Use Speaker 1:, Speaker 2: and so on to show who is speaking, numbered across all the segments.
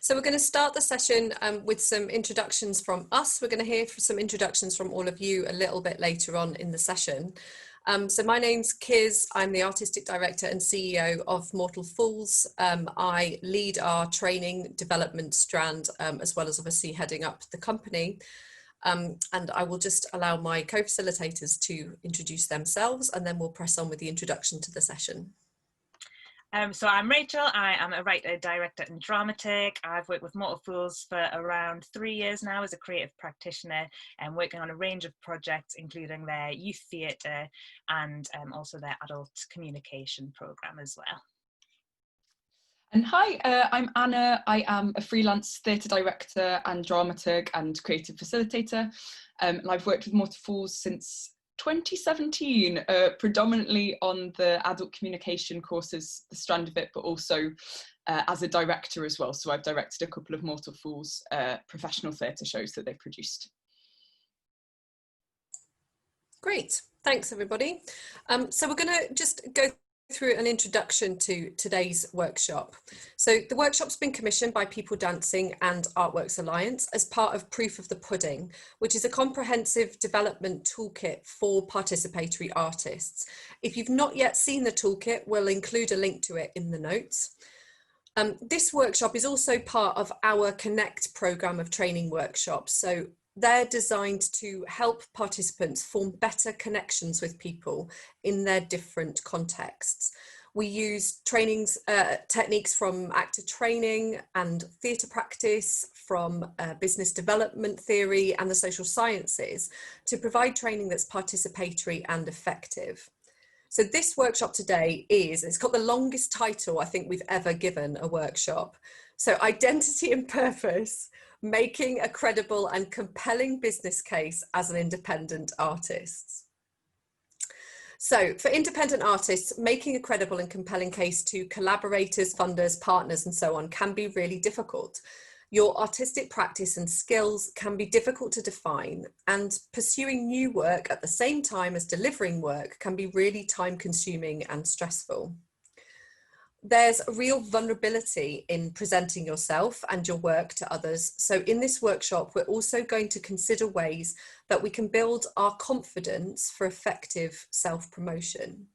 Speaker 1: So we're going to start the session with some introductions from us. We're going to hear some introductions from all of you a little bit later on in the session. So my name's Kiz. I'm the Artistic Director and CEO of Mortal Fools. I lead our training development strand, as well as obviously heading up the company. And I will just allow my co-facilitators to introduce themselves, and then we'll press on with the introduction to the session.
Speaker 2: So I'm Rachel. I am a writer, director and dramaturg. I've worked with Mortal Fools for around 3 years now as a creative practitioner and working on a range of projects, including their youth theatre and also their adult communication programme as well.
Speaker 3: And hi, I'm Anna. I am a freelance theatre director and dramaturg and creative facilitator. And I've worked with Mortal Fools since 2017, predominantly on the adult communication courses, the strand of it, but also as a director as well. So I've directed a couple of Mortal Fools professional theatre shows that they've produced.
Speaker 1: Great, thanks everybody. So we're going to just go through an introduction to today's workshop. So the workshop's been commissioned by People Dancing and Artworks Alliance as part of Proof of the Pudding, which is a comprehensive development toolkit for participatory artists. If you've not yet seen the toolkit, we'll include a link to it in the notes. This workshop is also part of our Connect programme of training workshops. So they're designed to help participants form better connections with people in their different contexts. We use techniques from actor training and theatre practice, from business development theory and the social sciences to provide training that's participatory and effective. So this workshop today it's got the longest title I think we've ever given a workshop. So Identity and Purpose, Making a Credible and Compelling Business Case as an Independent Artist. So for independent artists, making a credible and compelling case to collaborators, funders, partners, and so on can be really difficult. Your artistic practice and skills can be difficult to define, and pursuing new work at the same time as delivering work can be really time-consuming and stressful. There's a real vulnerability in presenting yourself and your work to others. So in this workshop, we're also going to consider ways that we can build our confidence for effective self-promotion.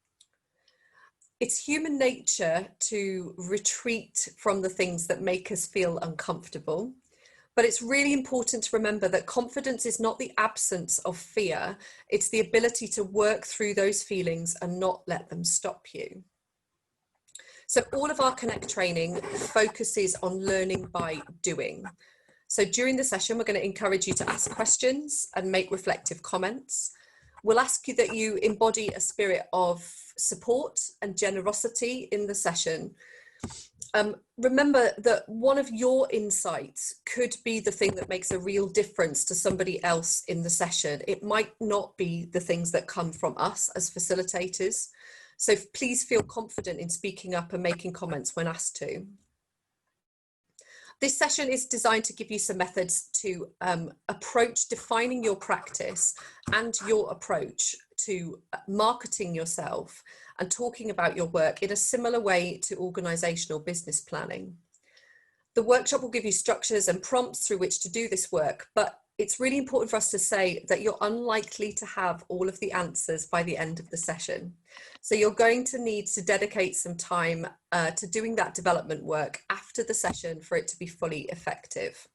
Speaker 1: It's human nature to retreat from the things that make us feel uncomfortable, but it's really important to remember that confidence is not the absence of fear. It's the ability to work through those feelings and not let them stop you. So all of our Connect training focuses on learning by doing. So during the session, we're going to encourage you to ask questions and make reflective comments. We'll ask you that you embody a spirit of support and generosity in the session. Remember that one of your insights could be the thing that makes a real difference to somebody else in the session. It might not be the things that come from us as facilitators. So please feel confident in speaking up and making comments when asked to. This session is designed to give you some methods to approach defining your practice and your approach to marketing yourself and talking about your work in a similar way to organisational business planning. The workshop will give you structures and prompts through which to do this work, but it's really important for us to say that you're unlikely to have all of the answers by the end of the session. So you're going to need to dedicate some time to doing that development work after the session for it to be fully effective.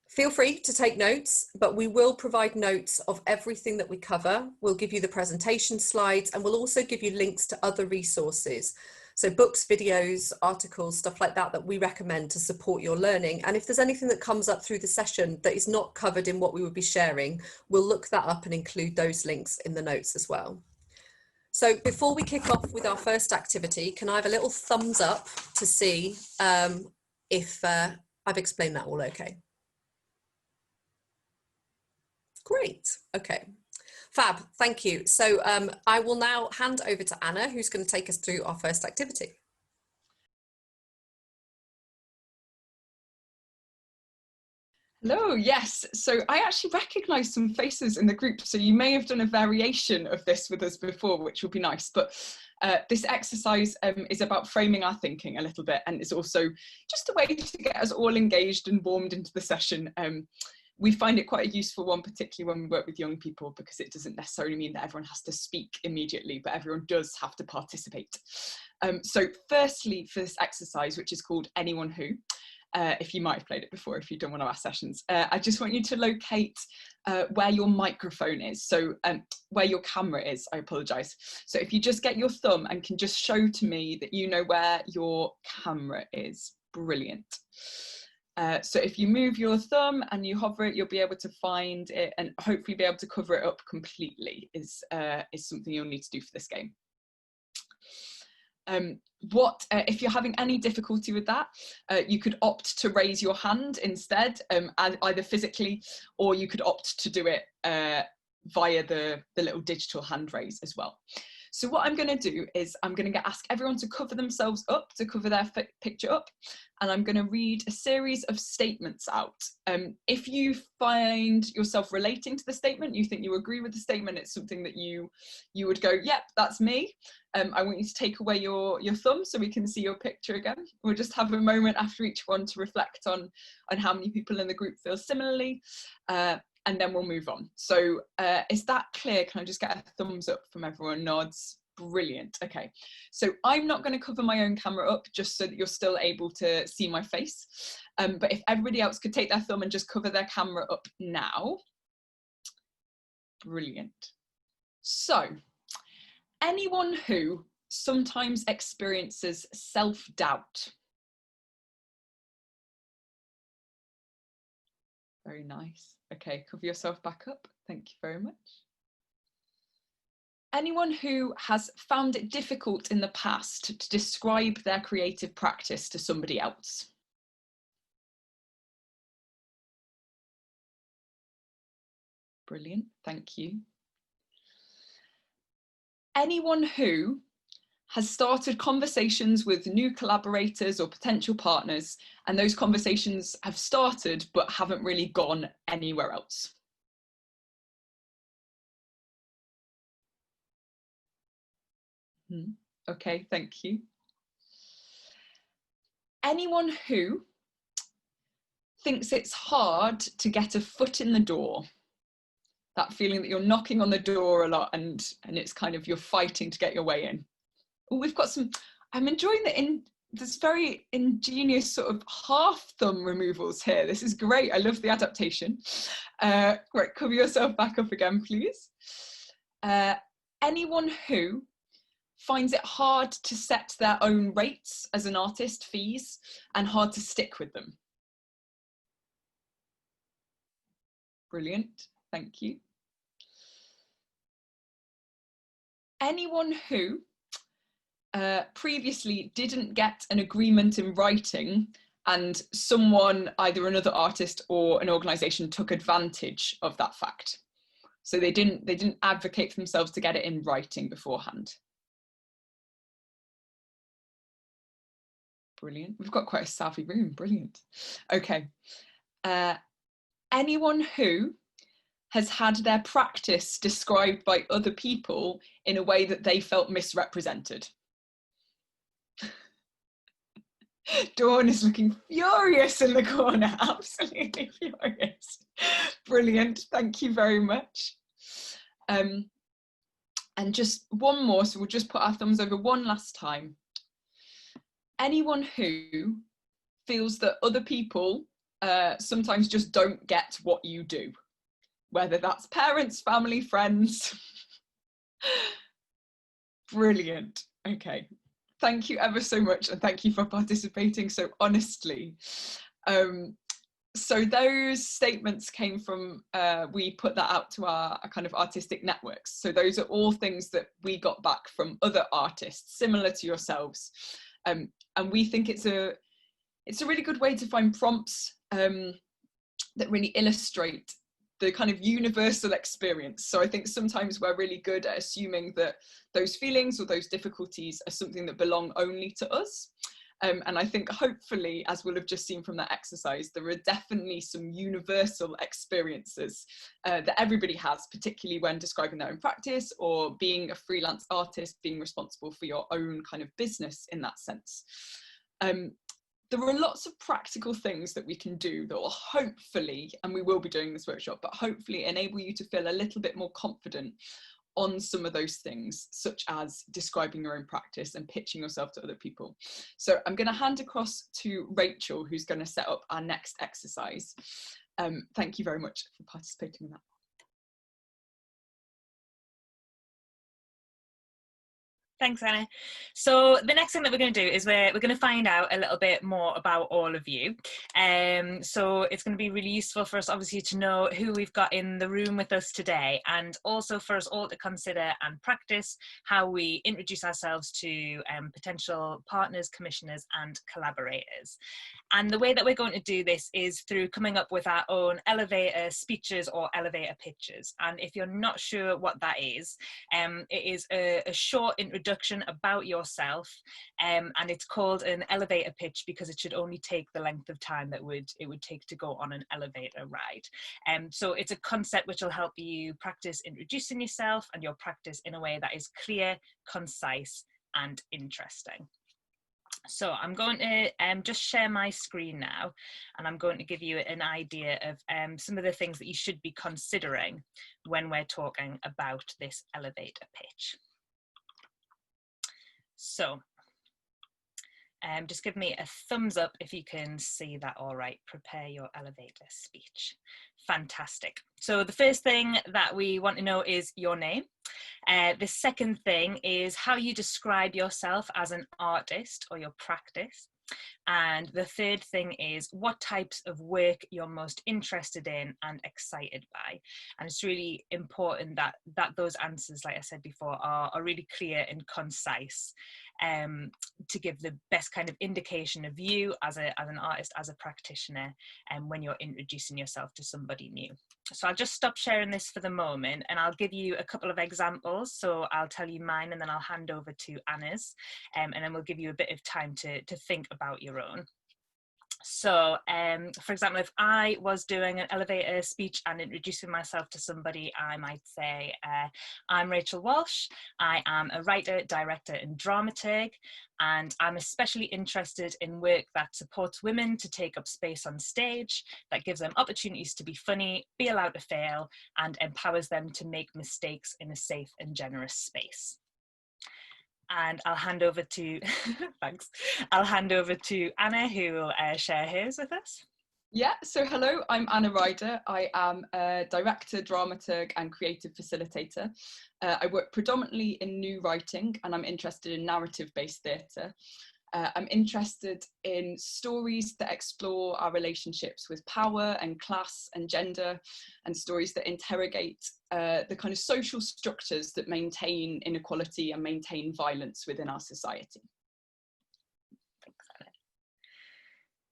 Speaker 1: Feel free to take notes, but we will provide notes of everything that we cover. We'll give you the presentation slides, and we'll also give you links to other resources. So books, videos, articles, stuff like that, that we recommend to support your learning. And if there's anything that comes up through the session that is not covered in what we would be sharing, we'll look that up and include those links in the notes as well. So before we kick off with our first activity, can I have a little thumbs up to see if I've explained that all okay? Great, okay. Fab, thank you. So I will now hand over to Anna, who's going to take us through our first activity.
Speaker 3: Hello, yes. So I actually recognise some faces in the group. So you may have done a variation of this with us before, which would be nice. But This exercise is about framing our thinking a little bit, and it's also just a way to get us all engaged and warmed into the session. We find it quite a useful one, particularly when we work with young people, because it doesn't necessarily mean that everyone has to speak immediately, but everyone does have to participate. So firstly, for this exercise, which is called Anyone Who, if you might have played it before, if you've done one of our sessions, I just want you to locate where your microphone is, so where your camera is, I apologise. So if you just get your thumb and can just show to me that you know where your camera is, brilliant. So if you move your thumb and you hover it, you'll be able to find it and hopefully be able to cover it up completely, is something you'll need to do for this game. If you're having any difficulty with that, you could opt to raise your hand instead, either physically, or you could opt to do it via the little digital hand raise as well. So what I'm going to do is I'm going to ask everyone to cover themselves up, to cover their picture up, and I'm going to read a series of statements out. If you find yourself relating to the statement, you think you agree with the statement, it's something that you would go, yep, that's me. I want you to take away your thumb so we can see your picture again. We'll just have a moment after each one to reflect on how many people in the group feel similarly, and then we'll move on. So is that clear? Can I just get a thumbs up from everyone? Nods. Brilliant. Okay, so I'm not going to cover my own camera up just so that you're still able to see my face. But if everybody else could take their thumb and just cover their camera up now. Brilliant. So, anyone who sometimes experiences self-doubt. Very nice. Okay, cover yourself back up. Thank you very much. Anyone who has found it difficult in the past to describe their creative practice to somebody else. Brilliant, thank you. Anyone who has started conversations with new collaborators or potential partners, and those conversations have started but haven't really gone anywhere else. Okay, thank you. Anyone who thinks it's hard to get a foot in the door, that feeling that you're knocking on the door a lot and it's kind of you're fighting to get your way in. Oh, we've got some, I'm enjoying this very ingenious sort of half thumb removals here. This is great. I love the adaptation. Right, cover yourself back up again, please. Anyone who finds it hard to set their own rates as an artist, fees, and hard to stick with them. Brilliant, thank you. Anyone who previously didn't get an agreement in writing and someone, either another artist or an organisation, took advantage of that fact. So they didn't advocate for themselves to get it in writing beforehand. Brilliant. We've got quite a savvy room. Brilliant. Okay. Anyone who has had their practice described by other people in a way that they felt misrepresented. Dawn is looking furious in the corner. Absolutely furious. Brilliant. Thank you very much. And just one more. So we'll just put our thumbs over one last time. Anyone who feels that other people sometimes just don't get what you do, whether that's parents, family, friends. Brilliant. Okay. Thank you ever so much, and thank you for participating so honestly. So those statements came from, we put that out to our kind of artistic networks. So those are all things that we got back from other artists similar to yourselves. And we think it's a really good way to find prompts that really illustrate the kind of universal experience. So I think sometimes we're really good at assuming that those feelings or those difficulties are something that belong only to us. And I think hopefully, as we'll have just seen from that exercise, there are definitely some universal experiences that everybody has, particularly when describing their own practice or being a freelance artist, being responsible for your own kind of business in that sense. There are lots of practical things that we can do that will hopefully, and we will be doing this workshop, but hopefully enable you to feel a little bit more confident on some of those things, such as describing your own practice and pitching yourself to other people. So I'm going to hand across to Rachel, who's going to set up our next exercise. Thank you very much for participating in that.
Speaker 2: Thanks, Anna. So the next thing that we're going to do is we're going to find out a little bit more about all of you. So it's going to be really useful for us, obviously, to know who we've got in the room with us today, and also for us all to consider and practice how we introduce ourselves to potential partners, commissioners, and collaborators. And the way that we're going to do this is through coming up with our own elevator speeches or elevator pitches. And if you're not sure what that is, it is a short introduction about yourself, and it's called an elevator pitch because it should only take the length of time that it would take to go on an elevator ride. So it's a concept which will help you practice introducing yourself and your practice in a way that is clear, concise, and interesting. So I'm going to just share my screen now, and I'm going to give you an idea of some of the things that you should be considering when we're talking about this elevator pitch. So just give me a thumbs up if you can see that all right. Prepare your elevator speech. Fantastic. So the first thing that we want to know is your name. The second thing is how you describe yourself as an artist or your practice. And the third thing is what types of work you're most interested in and excited by. And it's really important that those answers, like I said before, are really clear and concise, to give the best kind of indication of you as an artist, as a practitioner, and when you're introducing yourself to somebody new. So I'll just stop sharing this for the moment, and I'll give you a couple of examples. So I'll tell you mine, and then I'll hand over to Anna's, and then we'll give you a bit of time to think about your own. So, for example, if I was doing an elevator speech and introducing myself to somebody, I might say, I'm Rachel Walsh. I am a writer, director, and dramaturg, and I'm especially interested in work that supports women to take up space on stage, that gives them opportunities to be funny, be allowed to fail, and empowers them to make mistakes in a safe and generous space. And I'll hand over to, thanks, I'll hand over to Anna, who will share hers with us.
Speaker 3: Yeah, so hello, I'm Anna Ryder. I am a director, dramaturg and creative facilitator. I work predominantly in new writing, and I'm interested in narrative-based theatre. I'm interested in stories that explore our relationships with power and class and gender, and stories that interrogate the kind of social structures that maintain inequality and maintain violence within our society.
Speaker 2: Thanks, Anna.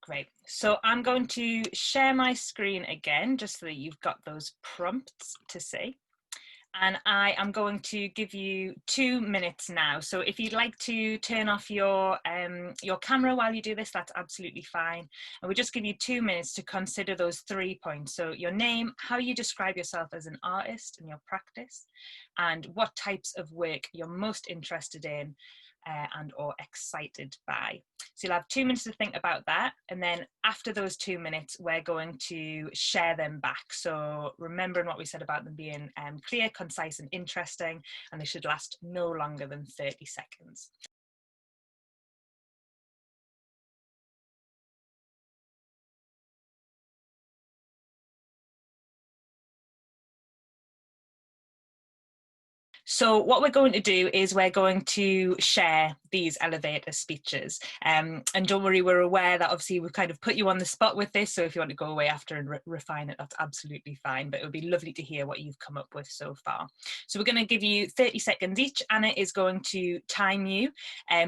Speaker 2: Great. So I'm going to share my screen again, just so that you've got those prompts to see. And I am going to give you 2 minutes now. So if you'd like to turn off your camera while you do this, that's absolutely fine. And we'll just give you 2 minutes to consider those 3 points. So your name, how you describe yourself as an artist and your practice, and what types of work you're most interested in and or excited by. So you'll have 2 minutes to think about that, and then after those 2 minutes we're going to share them back. So remembering what we said about them being clear, concise and interesting, and they should last no longer than 30 seconds. So what we're going to do is we're going to share these elevator speeches. And don't worry, we're aware that obviously we've kind of put you on the spot with this. So if you want to go away after and refine it, that's absolutely fine. But it would be lovely to hear what you've come up with so far. So we're going to give you 30 seconds each. Anna is going to time you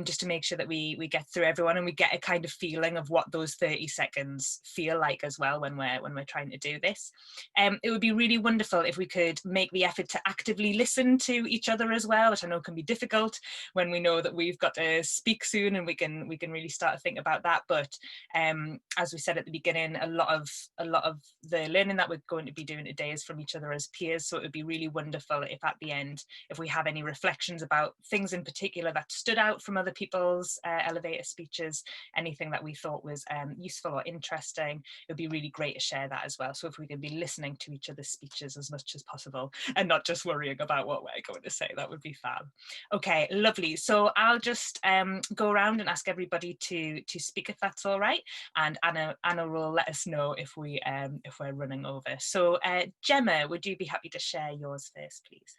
Speaker 2: just to make sure that we get through everyone and we get a kind of feeling of what those 30 seconds feel like as well when we're trying to do this. It would be really wonderful if we could make the effort to actively listen to each other as well, which I know can be difficult when we know that we've got start to speak soon, and we can really start to think about that. But as we said at the beginning, a lot of the learning that we're going to be doing today is from each other as peers. So it would be really wonderful if at the end, if we have any reflections about things in particular that stood out from other people's elevator speeches, anything that we thought was useful or interesting, it would be really great to share that as well. So if we can be listening to each other's speeches as much as possible and not just worrying about what we're going to say, that would be fab. Okay, lovely. So I'll just go around and ask everybody to speak, if that's all right, and Anna will let us know if we're running over. So Gemma, would you be happy to share yours first, please?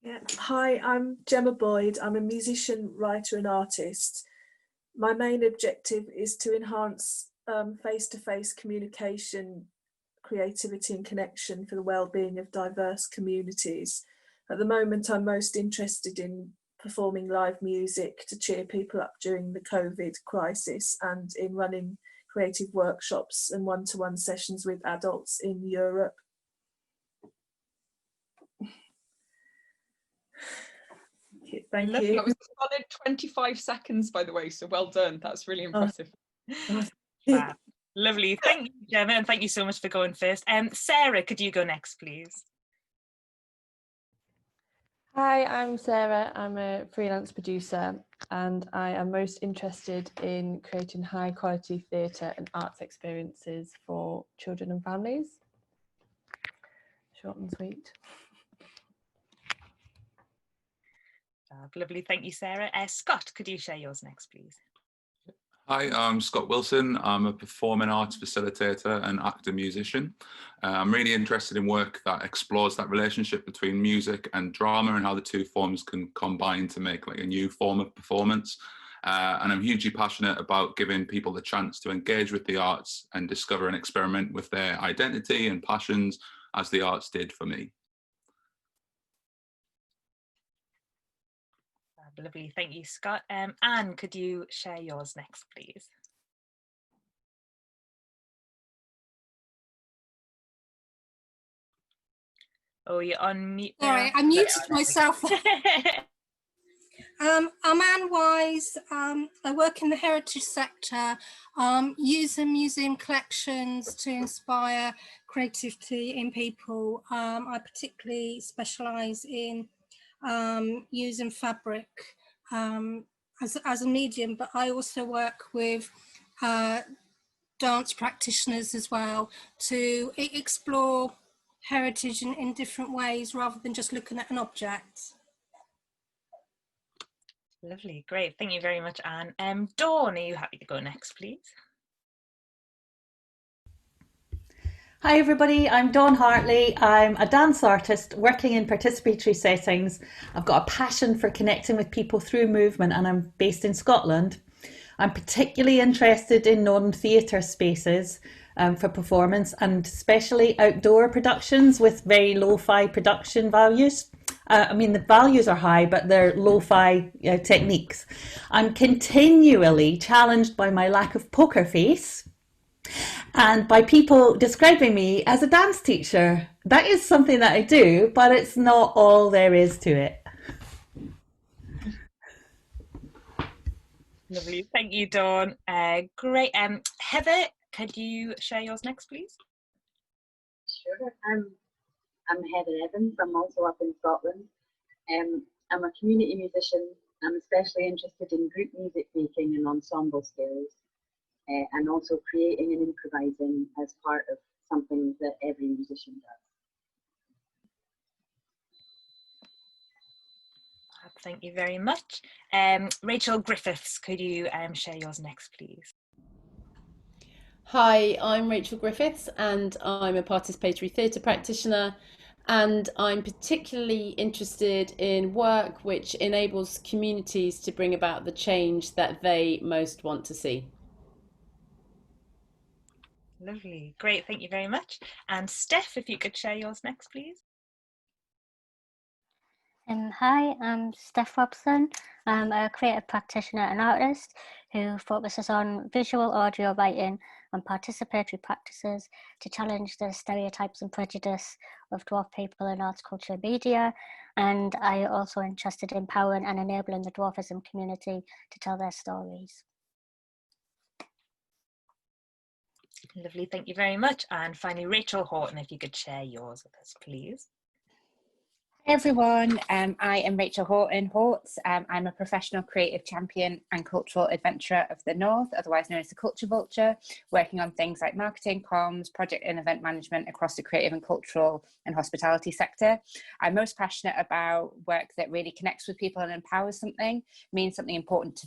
Speaker 4: Yeah. Hi, I'm Gemma Boyd. I'm a musician, writer and artist. My main objective is to enhance face-to-face communication, creativity and connection for the well-being of diverse communities. At the moment, I'm most interested in performing live music to cheer people up during the COVID crisis, and in running creative workshops and one-to-one sessions with adults in Europe. Thank you.
Speaker 3: That was a solid 25 seconds, by the way, so well done. That's really impressive.
Speaker 2: Lovely. Thank you, Gemma, and thank you so much for going first. Sarah, could you go next, please?
Speaker 5: Hi, I'm Sarah. I'm a freelance producer, and I am most interested in creating high quality theatre and arts experiences for children and families. Short and sweet.
Speaker 2: Lovely, thank you, Sarah. Scott, could you share yours next, please?
Speaker 6: Hi, I'm Scott Wilson. I'm a performing arts facilitator and actor musician. I'm really interested in work that explores that relationship between music and drama and how the two forms can combine to make like a new form of performance. And I'm hugely passionate about giving people the chance to engage with the arts and discover and experiment with their identity and passions, as the arts did for me.
Speaker 2: Lovely, thank you, Scott. Anne, could you share yours next, please? Oh, you're on mute.
Speaker 7: Sorry, I muted myself. I'm Anne Wise. I work in the heritage sector, using museum collections to inspire creativity in people. I particularly specialise in using fabric as a medium, but I also work with dance practitioners as well to explore heritage in different ways rather than just looking at an object.
Speaker 2: Lovely, great. Thank you very much, Anne. Dawn, are you happy to go next, please?
Speaker 8: Hi everybody, I'm Dawn Hartley. I'm a dance artist working in participatory settings. I've got a passion for connecting with people through movement, and I'm based in Scotland. I'm particularly interested in non-theatre spaces for performance, and especially outdoor productions with very lo-fi production values. I mean, the values are high, but they're lo-fi techniques. I'm continually challenged by my lack of poker face and by people describing me as a dance teacher. That is something that I do, but it's not all there is to it.
Speaker 2: Lovely, thank you, Dawn. Great. Heather, could you share yours next, please?
Speaker 9: Sure. I'm Heather Evans. I'm also up in Scotland. I'm a community musician. I'm especially interested in group music making and ensemble skills, and also creating and improvising as part of something that every musician does.
Speaker 2: Thank you very much. Rachel Griffiths, could you share yours next, please?
Speaker 10: Hi, I'm Rachel Griffiths, and I'm a participatory theatre practitioner, and I'm particularly interested in work which enables communities to bring about the change that they most want to see.
Speaker 2: Lovely, great, thank you very much. And Steph, if you could share yours next, please.
Speaker 11: Hi, I'm Steph Robson. I'm a creative practitioner and artist who focuses on visual audio writing and participatory practices to challenge the stereotypes and prejudice of dwarf people in arts, culture, media. And I also interested in empowering and enabling the dwarfism community to tell their stories.
Speaker 2: Lovely, thank you very much. And finally, Rachel Horton, if you could share yours with us, please.
Speaker 12: Hey everyone, I am Rachel Horton Hortz. I'm a professional creative champion and cultural adventurer of the North, otherwise known as the Culture Vulture, working on things like marketing, comms, project and event management across the creative and cultural and hospitality sector. I'm most passionate about work that really connects with people and empowers something, means something important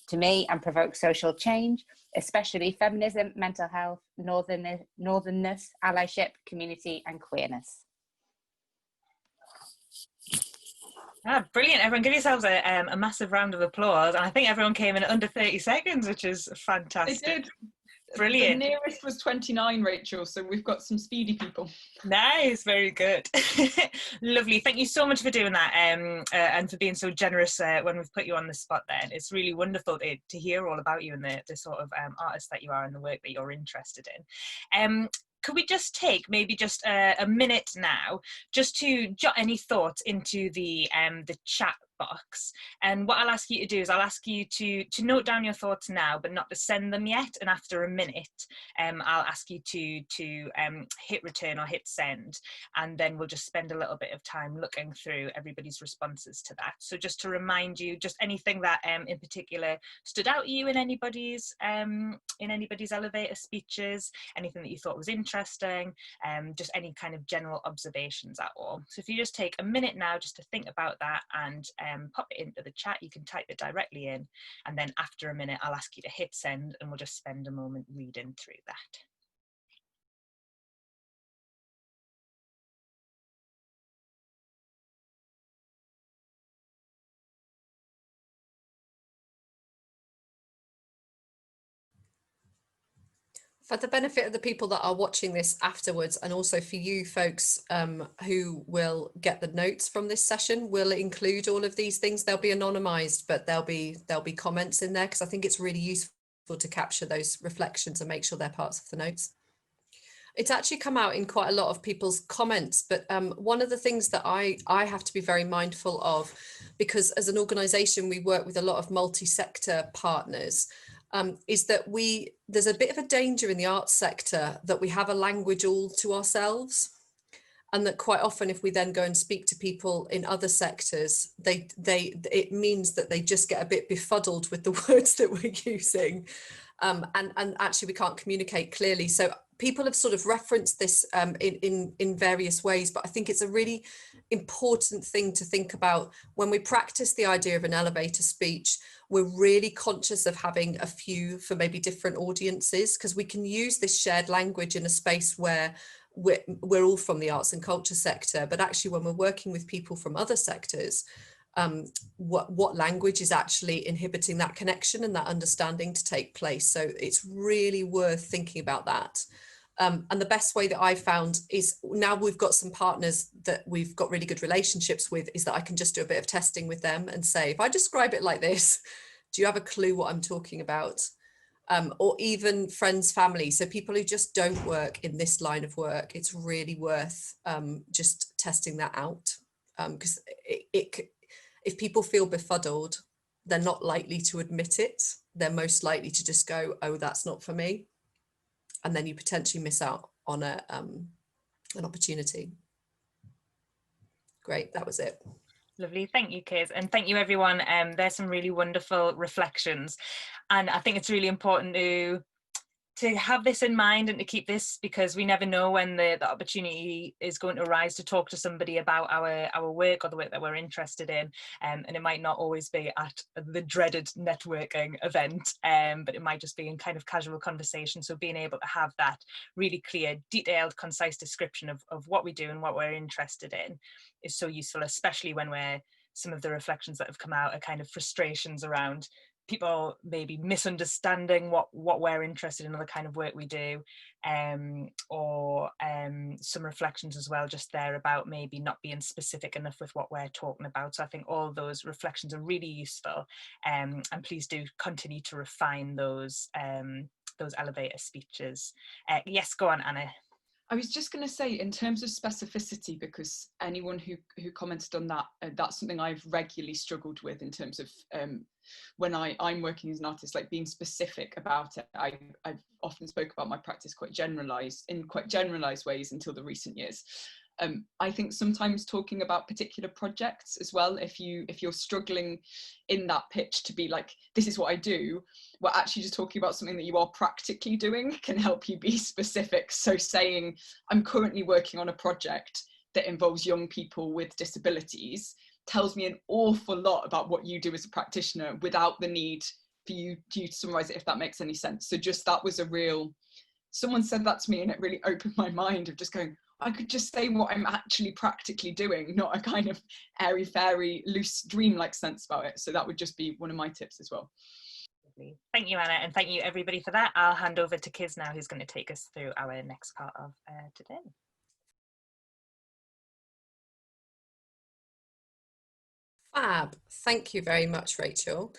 Speaker 12: to me and provokes social change, especially feminism, mental health, northernness, allyship, community and queerness.
Speaker 2: Ah, brilliant. Everyone give yourselves a massive round of applause. And I think everyone came in under 30 seconds, which is fantastic.
Speaker 3: They did.
Speaker 2: Brilliant.
Speaker 3: The nearest was 29, Rachel, so we've got some speedy people.
Speaker 2: Nice, very good. Lovely. Thank you so much for doing that and for being so generous when we've put you on the spot then. It's really wonderful to hear all about you and the sort of artist that you are and the work that you're interested in. Could we just take maybe just a minute now just to jot any thoughts into the chat box? And what I'll ask you to do is I'll ask you to note down your thoughts now, but not to send them yet. And after a minute, I'll ask you to hit return or hit send, and then we'll just spend a little bit of time looking through everybody's responses to that. So just to remind you, just anything that in particular stood out to you in anybody's elevator speeches, anything that you thought was interesting, just any kind of general observations at all. So if you just take a minute now just to think about that and pop it into the chat, you can type it directly in, and then after a minute I'll ask you to hit send and we'll just spend a moment reading through that.
Speaker 1: For the benefit of the people that are watching this afterwards, and also for you folks who will get the notes from this session, we'll include all of these things. They'll be anonymized, but there'll be comments in there, because I think it's really useful to capture those reflections and make sure they're parts of the notes. It's actually come out in quite a lot of people's comments, but one of the things that I have to be very mindful of, because as an organization we work with a lot of multi-sector partners, is that there's a bit of a danger in the arts sector that we have a language all to ourselves, and that quite often if we then go and speak to people in other sectors, it means that they just get a bit befuddled with the words that we're using, and actually we can't communicate clearly. So people have sort of referenced this in various ways, but I think it's a really important thing to think about when we practice the idea of an elevator speech. We're really conscious of having a few for maybe different audiences, because we can use this shared language in a space where we're all from the arts and culture sector, but actually when we're working with people from other sectors, what language is actually inhibiting that connection and that understanding to take place. So it's really worth thinking about that. And the best way that I've found is, now we've got some partners that we've got really good relationships with, is that I can just do a bit of testing with them and say, if I describe it like this, do you have a clue what I'm talking about? Or even friends, family. So people who just don't work in this line of work, it's really worth just testing that out. Because if people feel befuddled, they're not likely to admit it. They're most likely to just go, oh, that's not for me. And then you potentially miss out on an opportunity. Great, that was it.
Speaker 2: Lovely, thank you, Kate, and thank you everyone. There's some really wonderful reflections, and I think it's really important to have this in mind and to keep this, because we never know when the opportunity is going to arise to talk to somebody about our work or the work that we're interested in, and it might not always be at the dreaded networking event, but it might just be in kind of casual conversation. So being able to have that really clear, detailed, concise description of what we do and what we're interested in is so useful, especially when some of the reflections that have come out are kind of frustrations around people maybe misunderstanding what we're interested in or the kind of work we do, or some reflections as well just there about maybe not being specific enough with what we're talking about. So I think all those reflections are really useful, and please do continue to refine those those elevator speeches. Yes, go on, Anna.
Speaker 3: I was just going to say, in terms of specificity, because anyone who commented on that, that's something I've regularly struggled with in terms of when I'm working as an artist, like being specific about it. I've often spoke about my practice in quite generalized ways until the recent years. I think sometimes talking about particular projects as well, if you're struggling in that pitch to be like, this is what I do, we're actually just talking about something that you are practically doing can help you be specific. So saying, I'm currently working on a project that involves young people with disabilities tells me an awful lot about what you do as a practitioner without the need for you to summarize it, if that makes any sense. So just that was someone said that to me and it really opened my mind of just going, I could just say what I'm actually practically doing, not a kind of airy-fairy, loose, dream-like sense about it. So that would just be one of my tips as well.
Speaker 2: Thank you, Anna, and thank you everybody for that. I'll hand over to Kiz now, who's going to take us through our next part of today.
Speaker 1: Fab. Thank you very much, Rachel.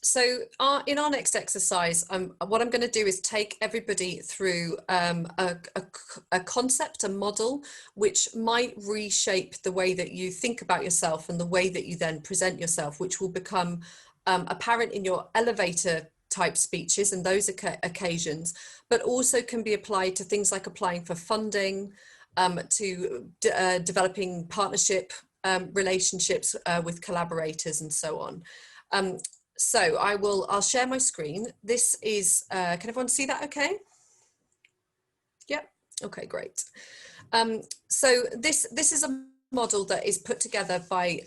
Speaker 1: So in our next exercise, what I'm going to do is take everybody through a concept, a model, which might reshape the way that you think about yourself and the way that you then present yourself, which will become apparent in your elevator type speeches and those occasions, but also can be applied to things like applying for funding, to developing partnership relationships with collaborators and so on. So I'll share my screen. This is, can everyone see that okay? Yep, okay, great. So this is a model that is put together by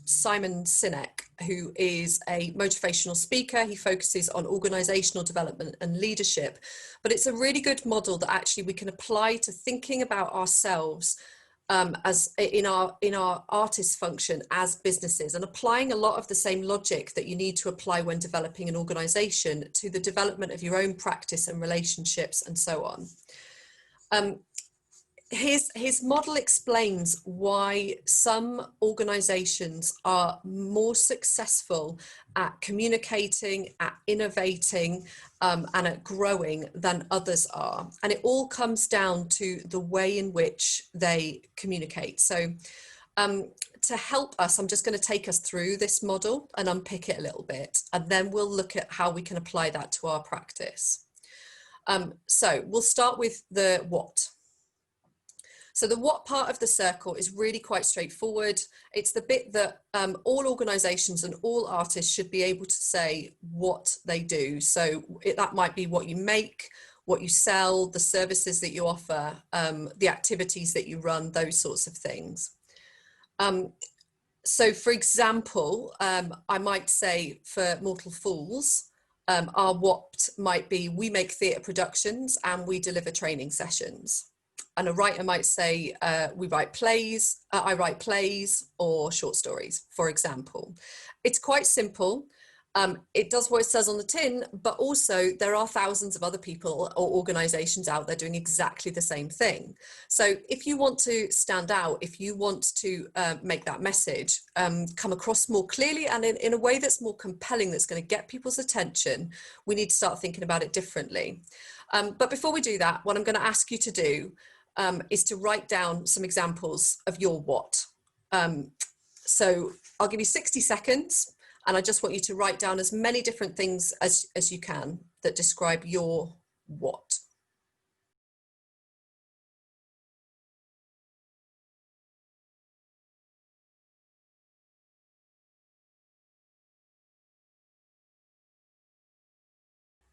Speaker 1: Simon Sinek, who is a motivational speaker. He focuses on organizational development and leadership, but it's a really good model that actually we can apply to thinking about ourselves as in our artist function as businesses, and applying a lot of the same logic that you need to apply when developing an organization to the development of your own practice and relationships and so on. His model explains why some organizations are more successful at communicating, at innovating, and at growing than others are. And it all comes down to the way in which they communicate. So to help us, I'm just going to take us through this model and unpick it a little bit, and then we'll look at how we can apply that to our practice. So we'll start with the what. So the what part of the circle is really quite straightforward. It's the bit that all organizations and all artists should be able to say what they do. So that might be what you make, what you sell, the services that you offer, the activities that you run, those sorts of things. So for example, I might say for Mortal Fools, our what might be, we make theatre productions and we deliver training sessions. And a writer might say, I write plays or short stories, for example. It's quite simple. It does what it says on the tin, but also there are thousands of other people or organizations out there doing exactly the same thing. So if you want to stand out, if you want to make that message come across more clearly and in a way that's more compelling, that's going to get people's attention, we need to start thinking about it differently. But before we do that, what I'm going to ask you to do is to write down some examples of your what. So I'll give you 60 seconds and I just want you to write down as many different things as you can that describe your what.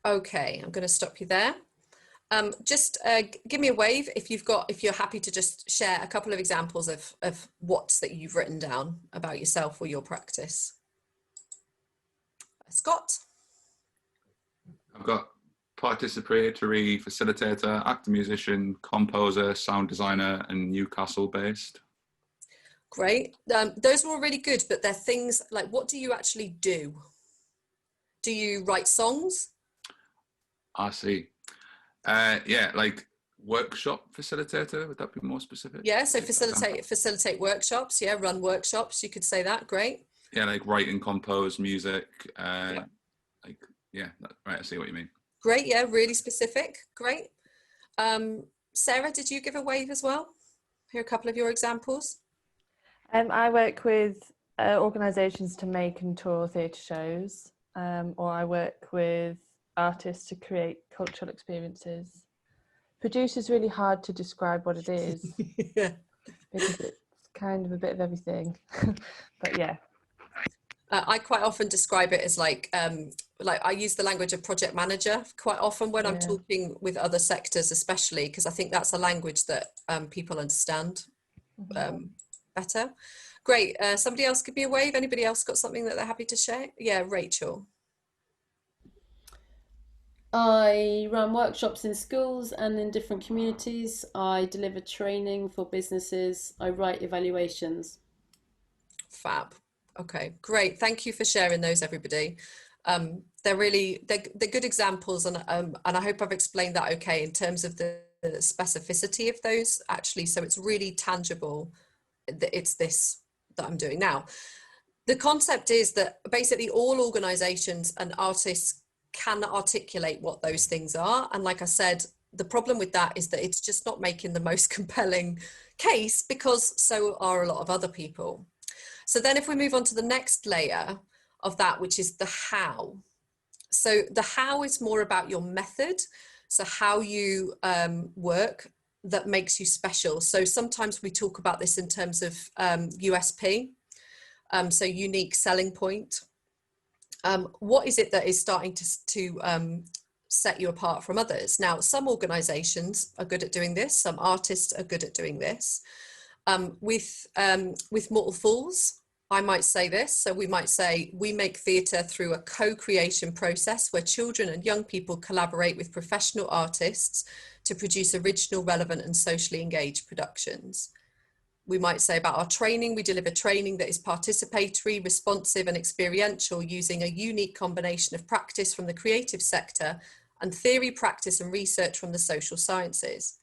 Speaker 1: Okay, I'm going to stop you there. Just give me a wave if you're happy to just share a couple of examples of what's that you've written down about yourself or your practice. Scott?
Speaker 6: I've got participatory facilitator, actor, musician, composer, sound designer, and Newcastle based.
Speaker 1: Great. Those were all really good, but they're things like, what do you actually do? Do you write songs?
Speaker 6: I see. Yeah, like workshop facilitator, would that be more specific?
Speaker 1: Yeah, so facilitate workshops, yeah, run workshops, you could say that, great.
Speaker 6: Yeah, like write and compose music, like, yeah, right, I see what you mean.
Speaker 1: Great, yeah, really specific. Great. Sarah, did you give a wave as well? Here are a couple of your examples.
Speaker 5: I work with organisations to make and tour theatre shows, or I work with artists to create cultural experiences. Produce is really hard to describe what it is.
Speaker 1: Yeah.
Speaker 5: Because it's kind of a bit of everything. But yeah.
Speaker 1: I quite often describe it as like I use the language of project manager quite often when I'm talking with other sectors, especially because I think that's a language that people understand better. Great. Somebody else give me a wave. Anybody else got something that they're happy to share? Yeah, Rachel.
Speaker 10: I run workshops in schools and in different communities. I deliver training for businesses. I write evaluations.
Speaker 1: Fab. Okay, great. Thank you for sharing those, everybody. They're good examples, and I hope I've explained that okay in terms of the specificity of those actually. So it's really tangible that it's this that I'm doing now. The concept is that basically all organizations and artists can articulate what those things are. And like I said, the problem with that is that it's just not making the most compelling case, because so are a lot of other people. So then if we move on to the next layer of that, which is the how. So the how is more about your method. So how you work that makes you special. So sometimes we talk about this in terms of USP. So unique selling point. What is it that is starting to set you apart from others? Now, some organizations are good at doing this. Some artists are good at doing this. With Mortal Fools, I might say this. So we might say we make theatre through a co-creation process where children and young people collaborate with professional artists to produce original, relevant and socially engaged productions. We might say about our training, we deliver training that is participatory, responsive and experiential, using a unique combination of practice from the creative sector and theory, practice and research from the social sciences.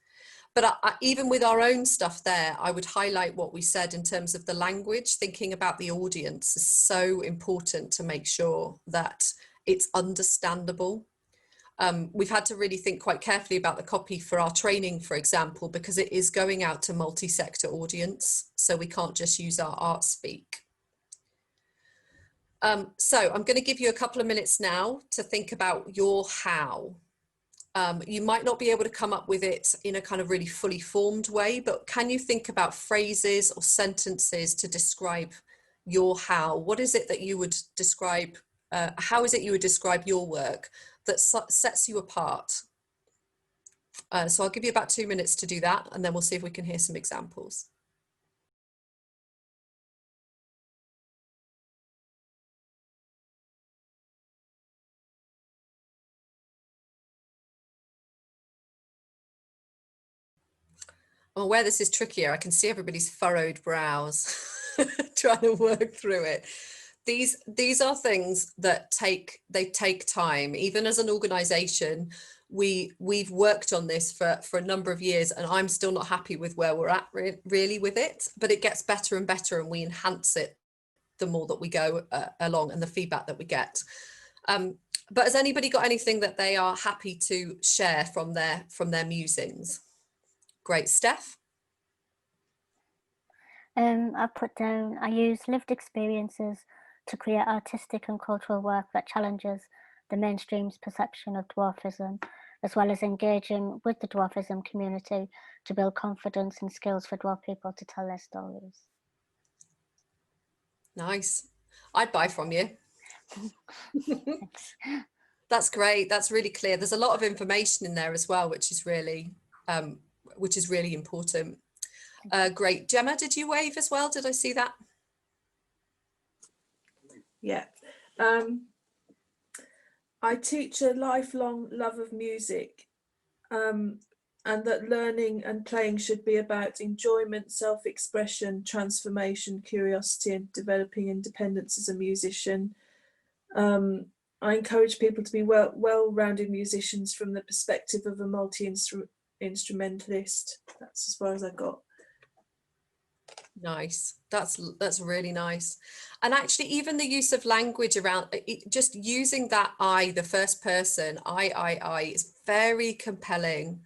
Speaker 1: But even with our own stuff there, I would highlight what we said in terms of the language. Thinking about the audience is so important to make sure that it's understandable. We've had to really think quite carefully about the copy for our training, for example, because it is going out to multi-sector audience. So we can't just use our art speak. So I'm going to give you a couple of minutes now to think about your how. You might not be able to come up with it in a kind of really fully formed way, but can you think about phrases or sentences to describe your how? What is it that you would describe? How is it you would describe your work that sets you apart? So I'll give you about 2 minutes to do that, and then we'll see if we can hear some examples. I'm aware this is trickier. I can see everybody's furrowed brows trying to work through it. These are things that take time. Even as an organization, we've worked on this for a number of years, and I'm still not happy with where we're at really with it, but it gets better and better, and we enhance it the more that we go along and the feedback that we get. But has anybody got anything that they are happy to share from their musings? Great. Steph?
Speaker 11: I put down, I use lived experiences to create artistic and cultural work that challenges the mainstream's perception of dwarfism, as well as engaging with the dwarfism community to build confidence and skills for dwarf people to tell their stories.
Speaker 1: Nice. I'd buy from you. That's great. That's really clear. There's a lot of information in there as well, which is really important. Great. Gemma, did you wave as well? Did I see that?
Speaker 4: Yeah. I teach a lifelong love of music, and that learning and playing should be about enjoyment, self-expression, transformation, curiosity, and developing independence as a musician. I encourage people to be well-rounded musicians from the perspective of a multi-instrumentalist. That's as far as I got.
Speaker 1: Nice. That's really nice. And actually, even the use of language around just using that I, the first person, I, is very compelling.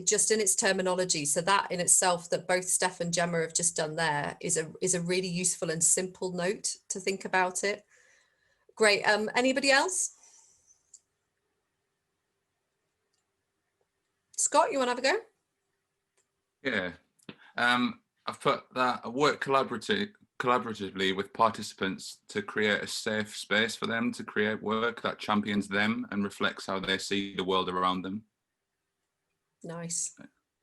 Speaker 1: Just in its terminology. So that in itself, that both Steph and Gemma have just done there, is a really useful and simple note to think about it. Great. Anybody else? Scott, you want to have a go?
Speaker 6: Yeah. I've put that I work collaboratively with participants to create a safe space for them to create work that champions them and reflects how they see the world around them.
Speaker 1: Nice.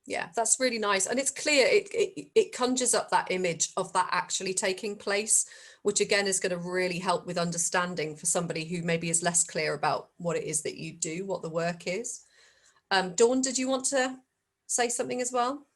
Speaker 1: Yeah, that's really nice. And it's clear, it conjures up that image of that actually taking place, which again is going to really help with understanding for somebody who maybe is less clear about what it is that you do, what the work is. Dawn, did you want to say something as well?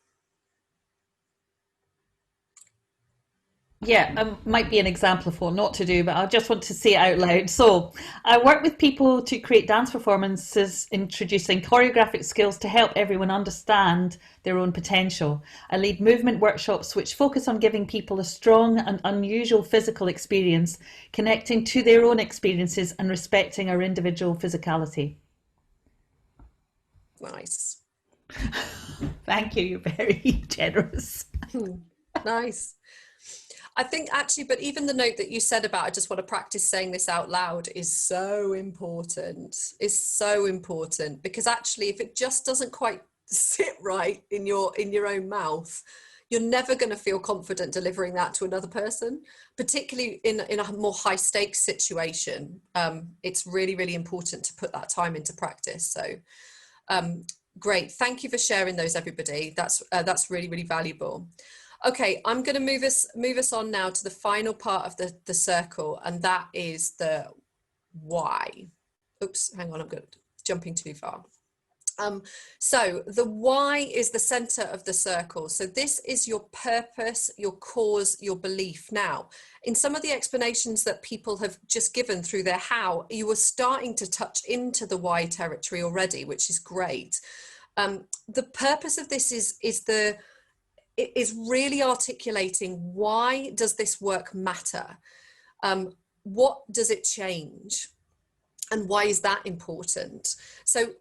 Speaker 8: Yeah, might be an example of what not to do, but I just want to say it out loud. So I work with people to create dance performances, introducing choreographic skills to help everyone understand their own potential. I lead movement workshops which focus on giving people a strong and unusual physical experience, connecting to their own experiences and respecting our individual physicality.
Speaker 1: Nice.
Speaker 8: Thank you, you're very generous.
Speaker 1: Nice. I think actually, but even the note that you said about, I just want to practice saying this out loud, is so important. Is so important, because actually, if it just doesn't quite sit right in your own mouth, you're never going to feel confident delivering that to another person, particularly in a more high stakes situation. It's really, really important to put that time into practice. So great. Thank you for sharing those, everybody. That's really, really valuable. Okay, I'm going to move us on now to the final part of the circle, and that is the why. Oops, hang on, I'm jumping too far. So the why is the center of the circle. So this is your purpose, your cause, your belief. Now, in some of the explanations that people have just given through their how, you were starting to touch into the why territory already, which is great. The purpose of this is really articulating, why does this work matter? What does it change? And why is that important? So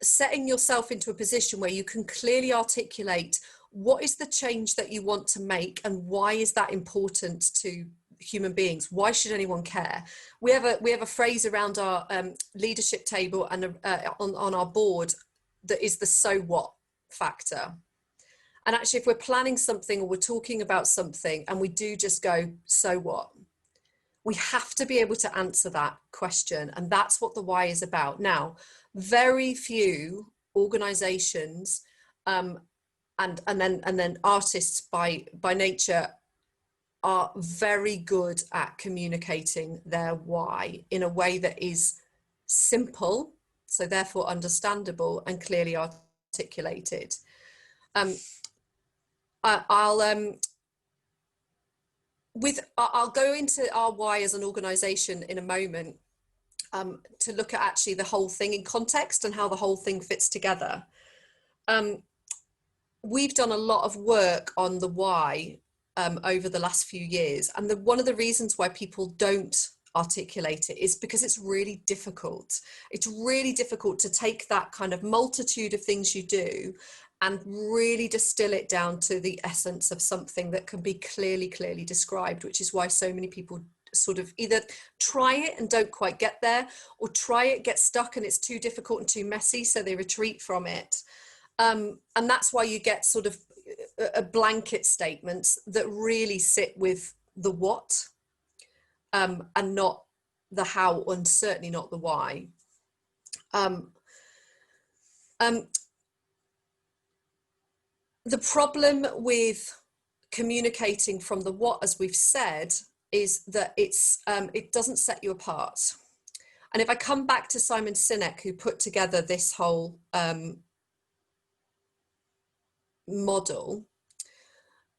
Speaker 1: setting yourself into a position where you can clearly articulate what is the change that you want to make and why is that important to human beings? Why should anyone care? We have a phrase around our leadership table and on our board that is the so what factor. And actually, if we're planning something or we're talking about something and we do just go, so what? We have to be able to answer that question. And that's what the why is about. Now, very few organizations and then artists by nature are very good at communicating their why in a way that is simple, so therefore understandable and clearly articulated. I'll go into our why as an organization in a moment, to look at actually the whole thing in context and how the whole thing fits together. We've done a lot of work on the why over the last few years, and one of the reasons why people don't articulate it is because it's really difficult. It's really difficult to take that kind of multitude of things you do and really distill it down to the essence of something that can be clearly described, which is why so many people sort of either try it and don't quite get there, or try it, get stuck and it's too difficult and too messy, so they retreat from it. And that's why you get sort of a blanket statements that really sit with the what, and not the how, and certainly not the why. The problem with communicating from the what, as we've said, is that it doesn't set you apart. And if I come back to Simon Sinek, who put together this whole model,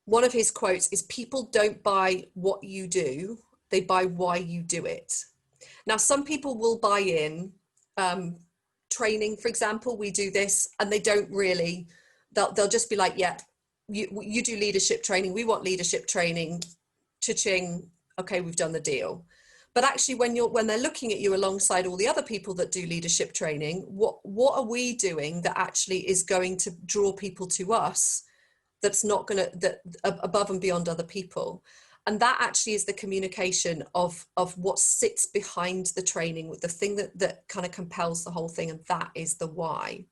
Speaker 1: one of his quotes is, people don't buy what you do, they buy why you do it. Now, some people will buy in training, for example, we do this, and they don't really, they'll just be like, yeah, you do leadership training, we want leadership training, cha-ching, okay, we've done the deal. But actually when they're looking at you alongside all the other people that do leadership training, what are we doing that actually is going to draw people to us, that's not going to, that above and beyond other people? And that actually is the communication of what sits behind the training, with the thing that kind of compels the whole thing, and that is the why.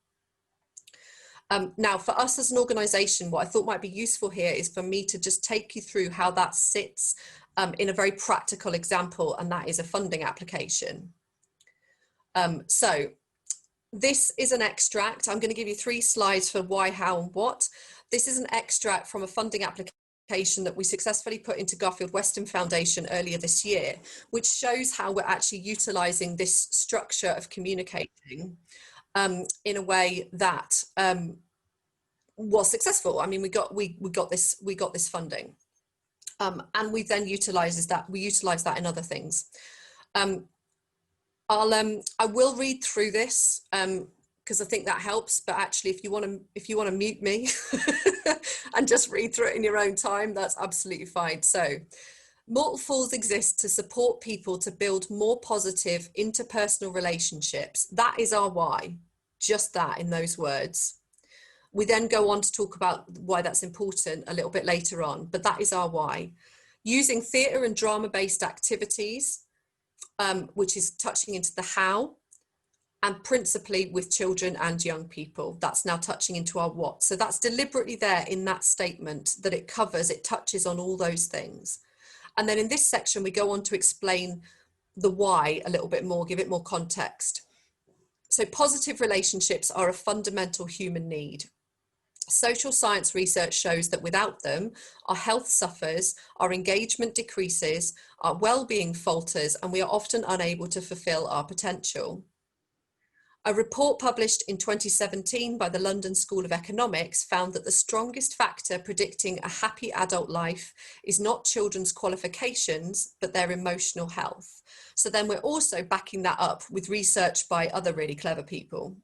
Speaker 1: Now, for us as an organisation, what I thought might be useful here is for me to just take you through how that sits in a very practical example, and that is a funding application. So this is an extract. I'm going to give you 3 slides for why, how and what. This is an extract from a funding application that we successfully put into Garfield Weston Foundation earlier this year, which shows how we're actually utilising this structure of communicating in a way that was successful. I mean, we got this funding, and we then utilize that in other things. I will read through this because I think that helps. But actually, if you want to mute me and just read through it in your own time, that's absolutely fine. So, Mortal Fools exists to support people to build more positive interpersonal relationships. That is our why. Just that, in those words. We then go on to talk about why that's important a little bit later on, but that is our why. Using theatre and drama-based activities, which is touching into the how, and principally with children and young people. That's now touching into our what. So that's deliberately there in that statement, that it touches on all those things. And then in this section, we go on to explain the why a little bit more, give it more context. So positive relationships are a fundamental human need. Social science research shows that without them, our health suffers, our engagement decreases, our well-being falters, and we are often unable to fulfill our potential. A report published in 2017 by the London School of Economics found that the strongest factor predicting a happy adult life is not children's qualifications, but their emotional health. So then we're also backing that up with research by other really clever people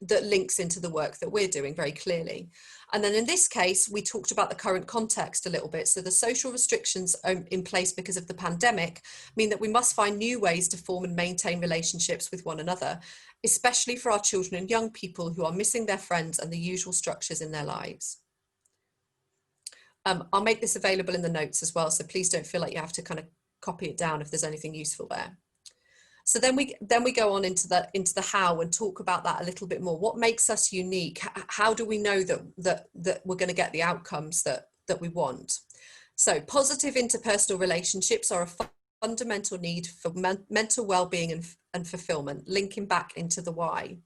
Speaker 1: that links into the work that we're doing very clearly. And then in this case, we talked about the current context a little bit. So the social restrictions in place because of the pandemic mean that we must find new ways to form and maintain relationships with one another, especially for our children and young people who are missing their friends and the usual structures in their lives. I'll make this available in the notes as well, so please don't feel like you have to kind of copy it down if there's anything useful there. So then we go on into the how and talk about that a little bit more. What makes us unique? How do we know that we're going to get the outcomes that we want? So positive interpersonal relationships are a fundamental need for mental well-being and fulfillment, linking back into the why.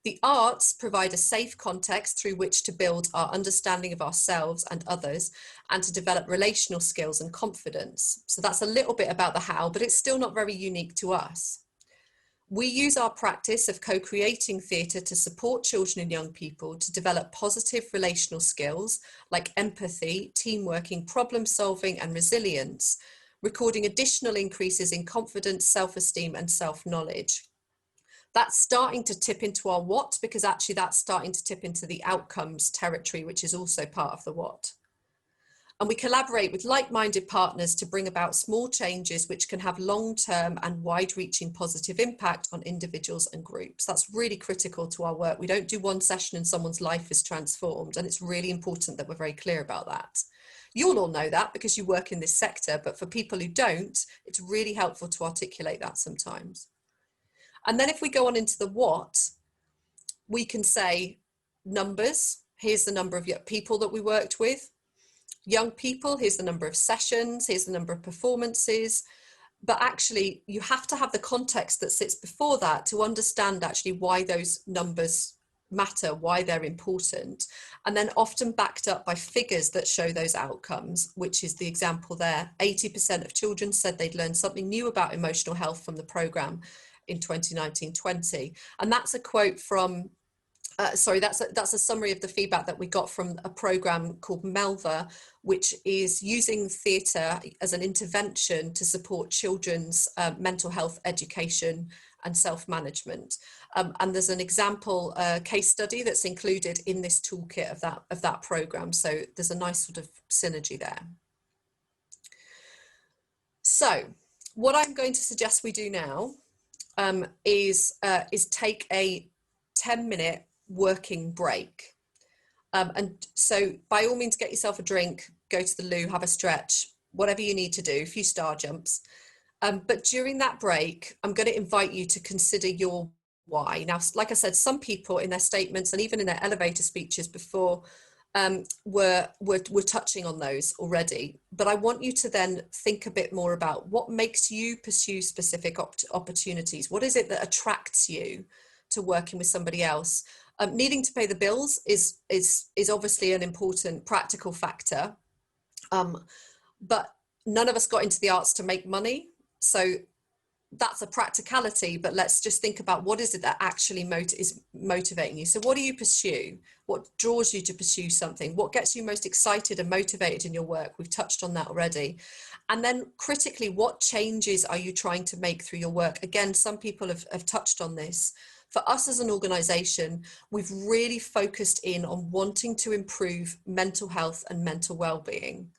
Speaker 1: The arts provide a safe context through which to build our understanding of ourselves and others, and to develop relational skills and confidence. So that's a little bit about the how, but it's still not very unique to us. We use our practice of co-creating theatre to support children and young people to develop positive relational skills like empathy, team working, problem solving and resilience, recording additional increases in confidence, self-esteem and self-knowledge. That's starting to tip into our what, because actually that's starting to tip into the outcomes territory, which is also part of the what. And we collaborate with like-minded partners to bring about small changes which can have long-term and wide-reaching positive impact on individuals and groups. That's really critical to our work. We don't do one session and someone's life is transformed, and it's really important that we're very clear about that. You'll all know that because you work in this sector, but for people who don't, it's really helpful to articulate that sometimes. And then if we go on into the what, we can say numbers. Here's the number of people that we worked with. Young people, here's the number of sessions, here's the number of performances. But actually, you have to have the context that sits before that to understand actually why those numbers matter, why they're important. And then often backed up by figures that show those outcomes, which is the example there. 80% of children said they'd learned something new about emotional health from the programme in 2019-20. And that's a quote from, that's a summary of the feedback that we got from a programme called Melva, which is using theatre as an intervention to support children's mental health education and self-management. And there's an example case study that's included in this toolkit of that program. So there's a nice sort of synergy there. So what I'm going to suggest we do now is take a 10-minute working break. And so by all means, get yourself a drink, go to the loo, have a stretch, whatever you need to do, a few star jumps. But during that break, I'm going to invite you to consider your why. Now, like I said, some people in their statements and even in their elevator speeches before were touching on those already. But I want you to then think a bit more about what makes you pursue specific opportunities. What is it that attracts you to working with somebody else? Needing to pay the bills is obviously an important practical factor. But none of us got into the arts to make money. So that's a practicality, but let's just think about what is it that actually is motivating you. So what do you pursue? What draws you to pursue something? What gets you most excited and motivated in your work? We've touched on that already. And then critically, what changes are you trying to make through your work? Again, some people have touched on this. For us as an organisation, we've really focused in on wanting to improve mental health and mental well-being.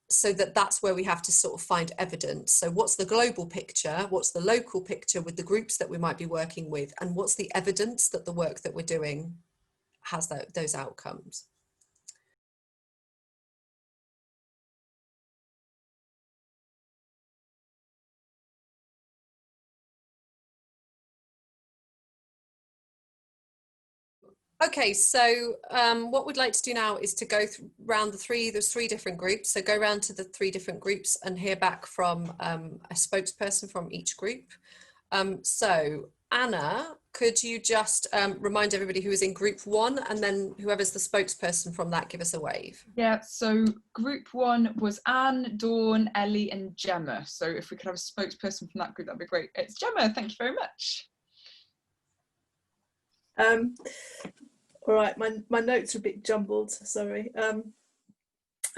Speaker 1: So that's where we have to sort of find evidence. So what's the global picture? What's the local picture with the groups that we might be working with? And what's the evidence that the work that we're doing has those outcomes? Okay, so what we'd like to do now is to go round there's three different groups. So go round to the three different groups and hear back from a spokesperson from each group. So Anna, could you just remind everybody who is in group 1, and then whoever's the spokesperson from that, give us a wave.
Speaker 3: Yeah, so group 1 was Anne, Dawn, Ellie and Gemma. So if we could have a spokesperson from that group, that'd be great. It's Gemma, thank you very much.
Speaker 4: All right, my notes are a bit jumbled, sorry.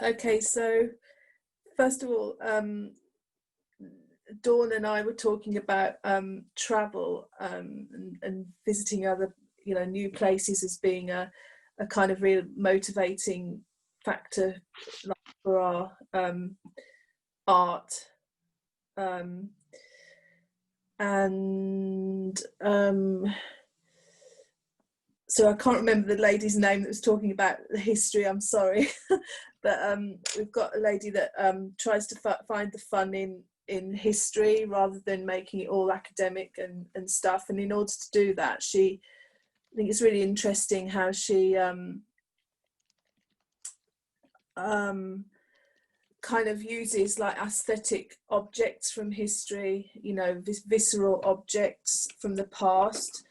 Speaker 4: Okay, so first of all, Dawn and I were talking about travel and visiting other, new places as being a kind of real motivating factor for our art. So I can't remember the lady's name that was talking about the history, I'm sorry. But we've got a lady that tries to find the fun in history rather than making it all academic and stuff. And in order to do that, I think it's really interesting how she kind of uses like aesthetic objects from history, visceral objects from the past,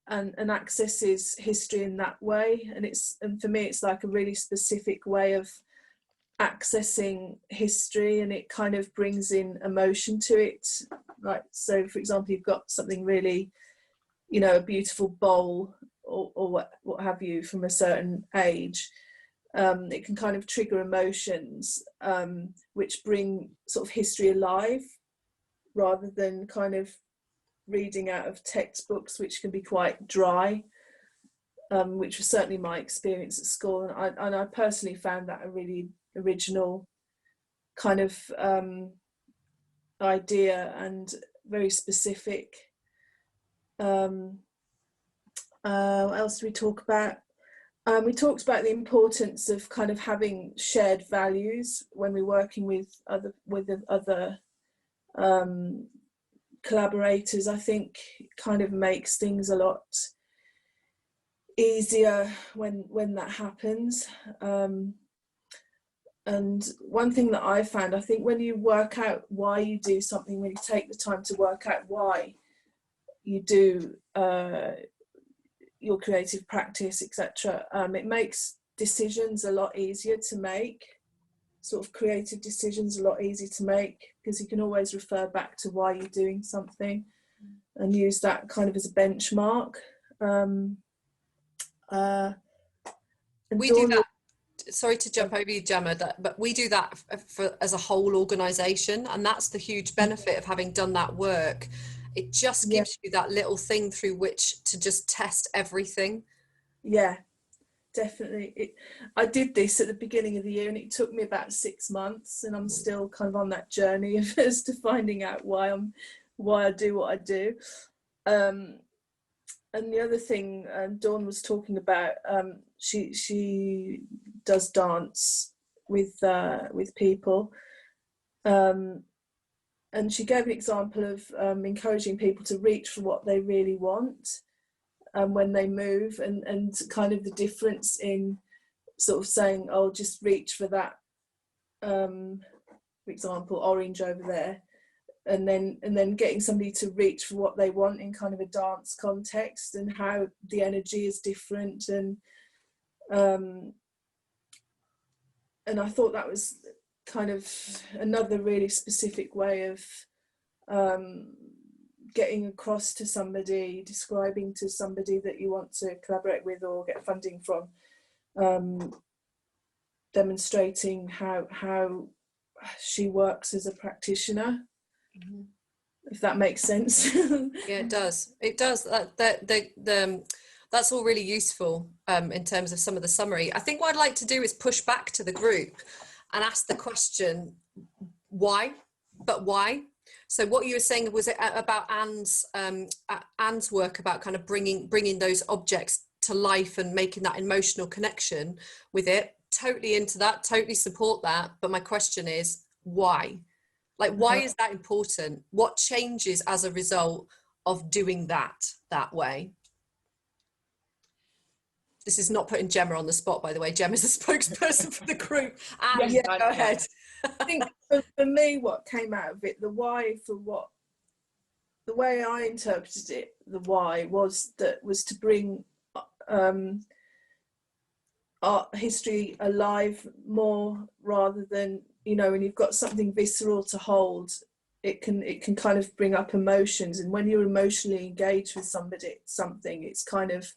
Speaker 4: and accesses history in that way. And for me, it's like a really specific way of accessing history, and it kind of brings in emotion to it. Like, so for example, you've got something really, a beautiful bowl or what have you from a certain age. It can kind of trigger emotions, which bring sort of history alive, rather than kind of reading out of textbooks, which can be quite dry, which was certainly my experience at school. And I personally found that a really original kind of idea and very specific. What else do we talk about? We talked about the importance of kind of having shared values when we're working with other collaborators. I think kind of makes things a lot easier when that happens. And one thing that I found, I think when you work out why you do something, when you take the time to work out why you do your creative practice, etc., it makes decisions a lot easier to make, sort of creative decisions a lot easier to make, because you can always refer back to why you're doing something and use that kind of as a benchmark.
Speaker 1: We do that. sorry to jump over you, Gemma, but we do that as a whole organisation, and that's the huge benefit of having done that work. It just gives you that little thing through which to just test everything.
Speaker 4: Yeah, definitely. I did this at the beginning of the year, and it took me about 6 months, and I'm still kind of on that journey as to finding out why I do what I do. And the other thing Dawn was talking about, she does dance with people, and she gave an example of encouraging people to reach for what they really want when they move, and kind of the difference in sort of saying, oh, just reach for that, for example, orange over there, and then getting somebody to reach for what they want in kind of a dance context, and how the energy is different, and I thought that was kind of another really specific way of getting across to somebody, describing to somebody that you want to collaborate with or get funding from, demonstrating how she works as a practitioner. Mm-hmm. If that makes sense.
Speaker 1: Yeah, it does. It does. That's all really useful in terms of some of the summary. I think what I'd like to do is push back to the group and ask the question, why? But why? So what you were saying was about Anne's work about kind of bringing those objects to life and making that emotional connection with it. Totally into that, totally support that. But my question is, why? Like, why is that important? What changes as a result of doing that way? This is not putting Gemma on the spot, by the way. Gemma's a spokesperson for the group. And
Speaker 4: yeah, go ahead. I think for me, what came out of it, the why for what, the way I interpreted it, the why was to bring art history alive more, rather than, you know, when you've got something visceral to hold, it can kind of bring up emotions, and when you're emotionally engaged with something, it's kind of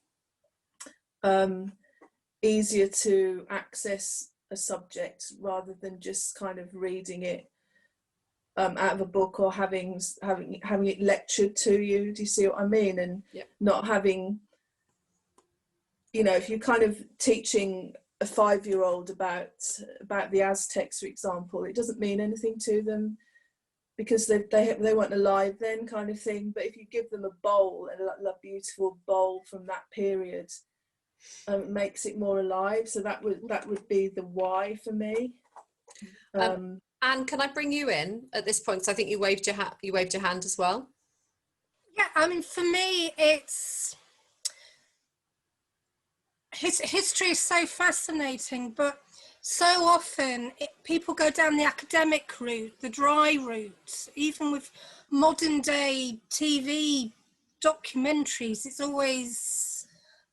Speaker 4: easier to access a subject rather than just kind of reading it out of a book, or having it lectured to you. Do you see what I mean? And not having, you know, if you're kind of teaching a 5-year-old about the Aztecs, for example, it doesn't mean anything to them because they weren't alive then, kind of thing. But if you give them a bowl, a beautiful bowl from that period, it makes it more alive. So that would be the why for me.
Speaker 1: Anne, can I bring you in at this point? Because I think you waved your hand as well.
Speaker 7: Yeah, I mean, for me, it's history is so fascinating, but so often people go down the academic route, the dry route. Even with modern day TV documentaries, it's always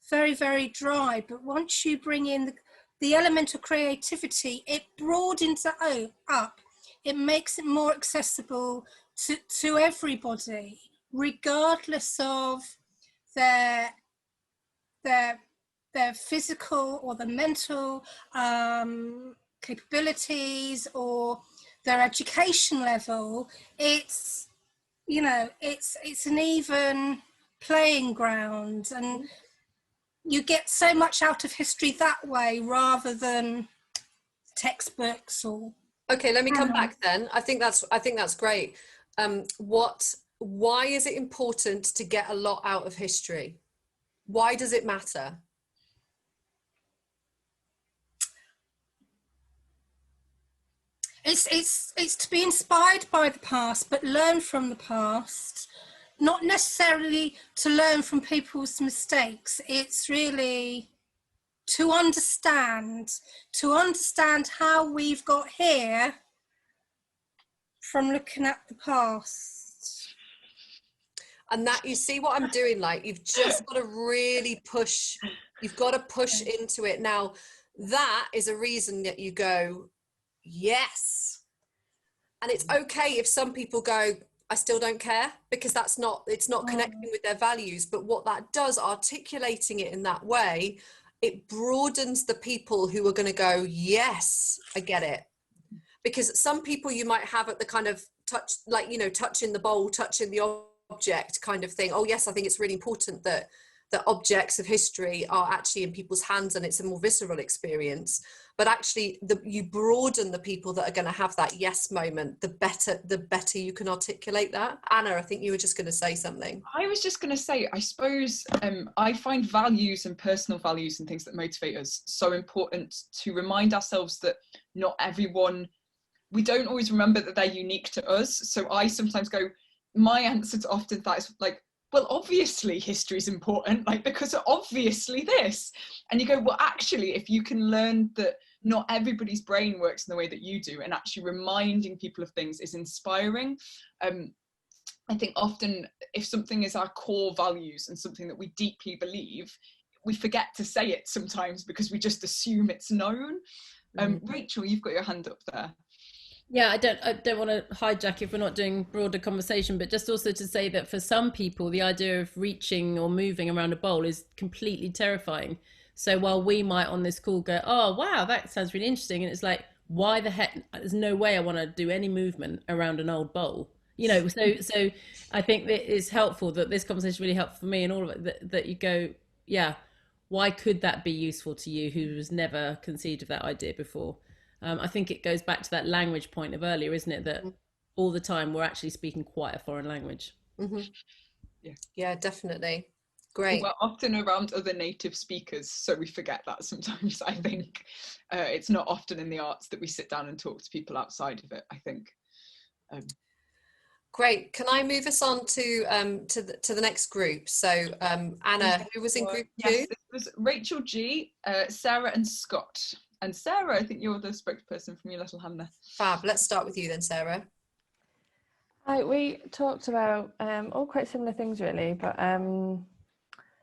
Speaker 7: very, very dry. But once you bring in the element of creativity, it broadens it up. It makes it more accessible to everybody, regardless of their physical or the mental capabilities or their education level. It's, you know, it's an even playing ground, and you get so much out of history that way rather than textbooks or.
Speaker 1: Okay, let me come back then. I think that's great. Why is it important to get a lot out of history? Why does it matter?
Speaker 7: It's to be inspired by the past, but learn from the past. Not necessarily to learn from people's mistakes. It's really to understand how we've got here from looking at the past.
Speaker 1: And that, you see what I'm doing, like, you've just got to really push, you've got to push into it. Now, that is a reason that you go, yes. And it's okay if some people go, I still don't care, because it's not connecting with their values. But what that does, articulating it in that way, it broadens the people who are going to go, yes, I get it. Because some people you might have at the kind of touch, like, you know, touching the bowl, touching the object kind of thing. Oh yes, I think it's really important that objects of history are actually in people's hands and it's a more visceral experience. But actually you broaden the people that are going to have that yes moment, the better you can articulate that. Anna, I think you were just going to say something. I
Speaker 3: was just going to say, I suppose I find values and personal values and things that motivate us so important, to remind ourselves that not everyone, we don't always remember that they're unique to us. So I sometimes go, my answer to often that is like, well, obviously history is important, like, because obviously this. And you go, well, actually, if you can learn that not everybody's brain works in the way that you do, and actually reminding people of things is inspiring. I think often if something is our core values and something that we deeply believe, we forget to say it sometimes because we just assume it's known. Rachel, you've got your hand up there.
Speaker 10: Yeah, I don't want to hijack if we're not doing broader conversation, but just also to say that for some people, the idea of reaching or moving around a bowl is completely terrifying. So while we might on this call go, oh, wow, that sounds really interesting. And it's like, why the heck, there's no way I want to do any movement around an old bowl. You know, so I think that it's helpful that this conversation really helped for me and all of it, that you go, yeah, why could that be useful to you who was never conceived of that idea before? I think it goes back to that language point of earlier, isn't it? That all the time we're actually speaking quite a foreign language.
Speaker 1: Yeah, definitely. Great.
Speaker 3: We're often around other native speakers, so we forget that sometimes. I think it's not often in the arts that we sit down and talk to people outside of it, I think.
Speaker 1: Great. Can I move us on to the next group? So Anna, who was in group 2?
Speaker 3: Yes, it was Rachel G, Sarah and Scott. And Sarah, I think you're the spokesperson from your little hand there.
Speaker 1: Fab. Let's start with you then, Sarah.
Speaker 5: We talked about all quite similar things really, but